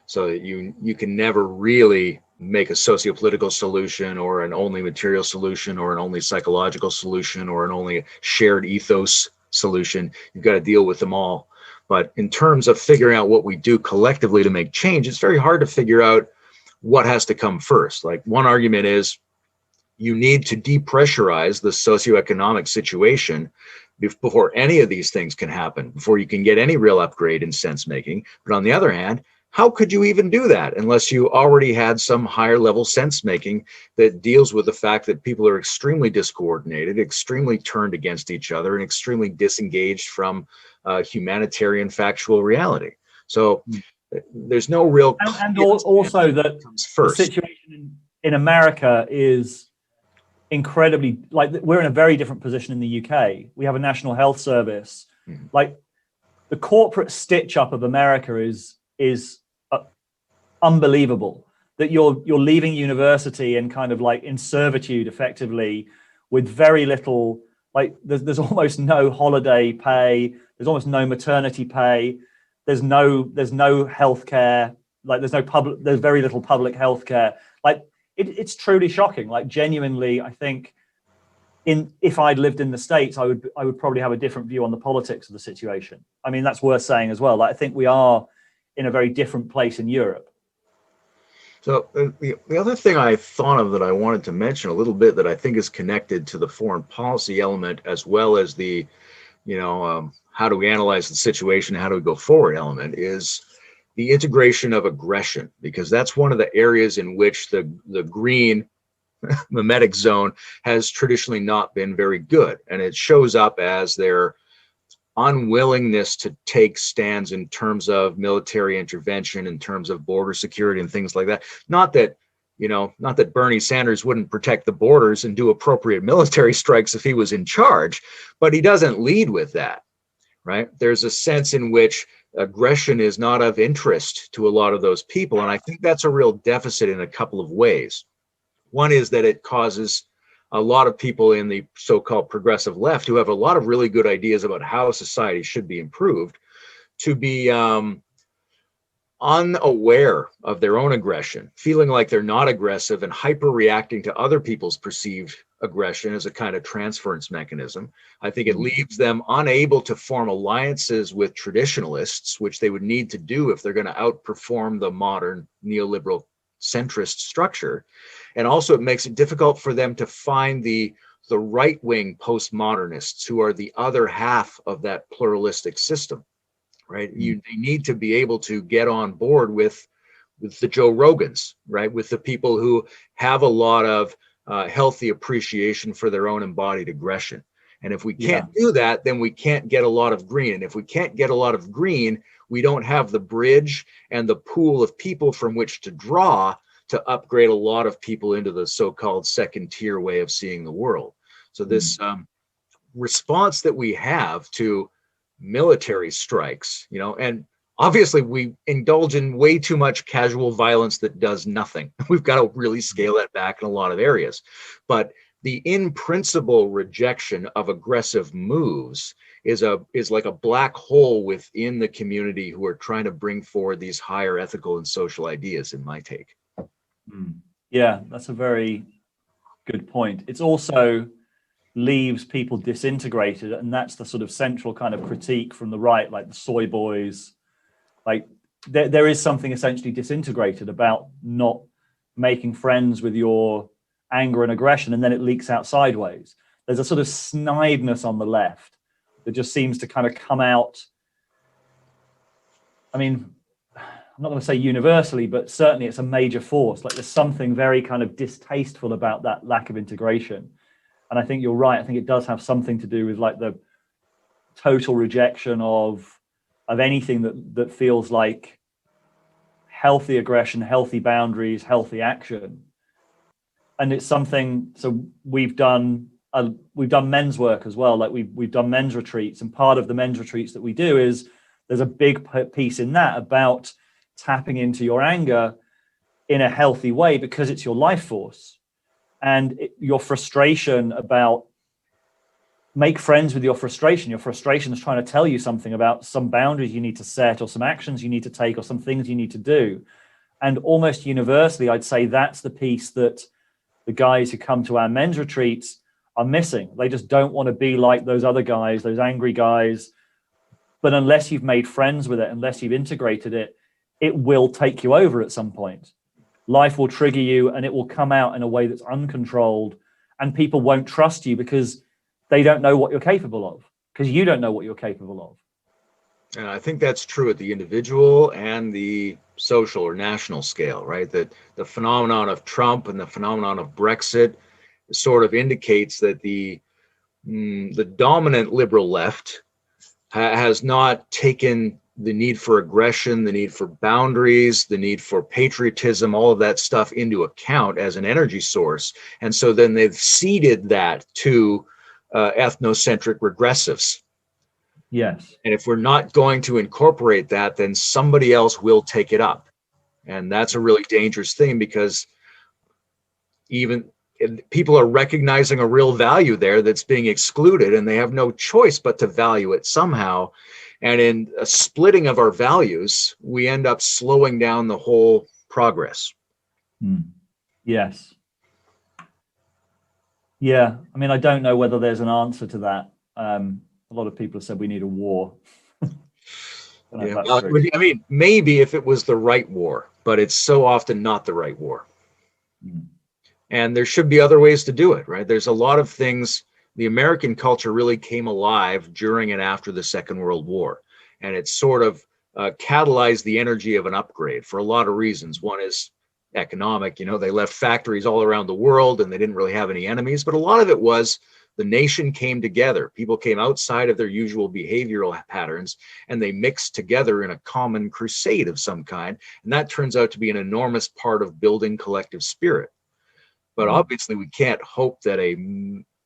So that you can never really make a sociopolitical solution or an only material solution or an only psychological solution or an only shared ethos solution. You've got to deal with them all. But in terms of figuring out what we do collectively to make change, it's very hard to figure out what has to come first. Like, one argument is you need to depressurize the socioeconomic situation before any of these things can happen, before you can get any real upgrade in sense making. But on the other hand, how could you even do that unless you already had some higher level sense making that deals with the fact that people are extremely discoordinated, extremely turned against each other, and extremely disengaged from humanitarian factual reality? So there's no real and also that the situation in America is incredibly, like, we're in a very different position in the UK. We have a national health service. Like, the corporate stitch up of America is unbelievable. That you're leaving university and kind of like in servitude effectively, with very little, like there's almost no holiday pay, there's almost no maternity pay, there's no health care, like there's very little public health care. Like it's truly shocking. Like, genuinely, I think if I'd lived in the States, I would probably have a different view on the politics of the situation. I mean, that's worth saying as well. Like, I think we are in a very different place in Europe. So the other thing I thought of that I wanted to mention a little bit that I think is connected to the foreign policy element, as well as the, how do we analyze the situation, how do we go forward element, is the integration of aggression, because that's one of the areas in which the green mimetic zone has traditionally not been very good. And it shows up as their unwillingness to take stands in terms of military intervention, in terms of border security and things like that. Not that Bernie Sanders wouldn't protect the borders and do appropriate military strikes if he was in charge, but he doesn't lead with that, right? There's a sense in which aggression is not of interest to a lot of those people. And I think that's a real deficit in a couple of ways. One is that it causes a lot of people in the so-called progressive left, who have a lot of really good ideas about how society should be improved, to be unaware of their own aggression, feeling like they're not aggressive and hyper reacting to other people's perceived aggression as a kind of transference mechanism. I think it leaves them unable to form alliances with traditionalists, which they would need to do if they're going to outperform the modern neoliberal centrist structure. And also it makes it difficult for them to find the right-wing postmodernists, who are the other half of that pluralistic system, right? They need to be able to get on board with the Joe Rogans, right? With the people who have a lot of healthy appreciation for their own embodied aggression. And if we can't do that, then we can't get a lot of green. And if we can't get a lot of green, we don't have the bridge and the pool of people from which to draw to upgrade a lot of people into the so-called second tier way of seeing the world. So this response that we have to military strikes, and obviously we indulge in way too much casual violence that does nothing. We've got to really scale that back in a lot of areas. But the in principle rejection of aggressive moves is like a black hole within the community who are trying to bring forward these higher ethical and social ideas, in my take. Yeah, that's a very good point. It's also leaves people disintegrated, and that's the sort of central kind of critique from the right, like the soy boys. Like there is something essentially disintegrated about not making friends with your anger and aggression, and then it leaks out sideways. There's a sort of snideness on the left that just seems to kind of come out. I mean, I'm not going to say universally, but certainly it's a major force. Like, there's something very kind of distasteful about that lack of integration. And I think you're right. I think it does have something to do with like the total rejection of anything that feels like healthy aggression, healthy boundaries, healthy action. And it's something, so we've done men's work as well. Like we've done men's retreats, and part of the men's retreats that we do is there's a big piece in that about tapping into your anger in a healthy way, because it's your life force. And your frustration about, make friends with your frustration. Your frustration is trying to tell you something about some boundaries you need to set, or some actions you need to take, or some things you need to do. And almost universally, I'd say that's the piece that the guys who come to our men's retreats are missing. They just don't want to be like those other guys, those angry guys. But unless you've made friends with it, unless you've integrated it, it will take you over at some point. Life will trigger you, and it will come out in a way that's uncontrolled, and people won't trust you because they don't know what you're capable of, because you don't know what you're capable of. And I think that's true at the individual and the social or national scale, right? That the phenomenon of Trump and the phenomenon of Brexit sort of indicates that the dominant liberal left has not taken the need for aggression, the need for boundaries, the need for patriotism, all of that stuff into account as an energy source. And so then they've ceded that to ethnocentric regressives. Yes. And if we're not going to incorporate that, then somebody else will take it up. And that's a really dangerous thing, because even people are recognizing a real value there that's being excluded, and they have no choice but to value it somehow. And in a splitting of our values, we end up slowing down the whole progress. Yes. Yeah. I mean, I don't know whether there's an answer to that. A lot of people have said we need a war. Yeah, well, I mean, maybe if it was the right war, but it's so often not the right war. And there should be other ways to do it, right? There's a lot of things. The American culture really came alive during and after the Second World War. And it sort of catalyzed the energy of an upgrade for a lot of reasons. One is economic. They left factories all around the world and they didn't really have any enemies. But a lot of it was the nation came together. People came outside of their usual behavioral patterns and they mixed together in a common crusade of some kind. And that turns out to be an enormous part of building collective spirit. But obviously we can't hope that a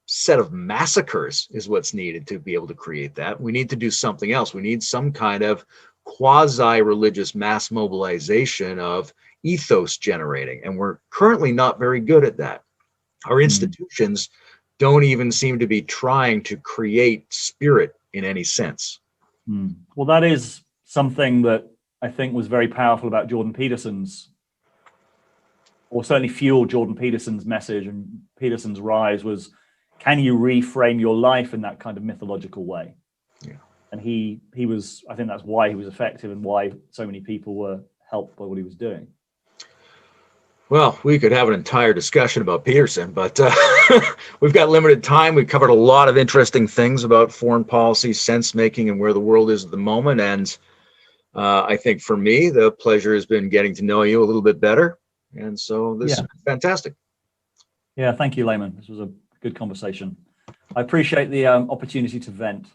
set of massacres is what's needed to be able to create that. We need to do something else. We need some kind of quasi-religious mass mobilization of ethos generating. And we're currently not very good at that. Our institutions don't even seem to be trying to create spirit in any sense. Well, that is something that I think was very powerful about Jordan Peterson's, or certainly fueled Jordan Peterson's message and Peterson's rise, was, can you reframe your life in that kind of mythological way? Yeah. And he was, I think that's why he was effective and why so many people were helped by what he was doing. Well, we could have an entire discussion about Peterson, but we've got limited time. We've covered a lot of interesting things about foreign policy, sense making, and where the world is at the moment. And I think for me, the pleasure has been getting to know you a little bit better. And so this is fantastic. Yeah, thank you, Layman. This was a good conversation. I appreciate the opportunity to vent.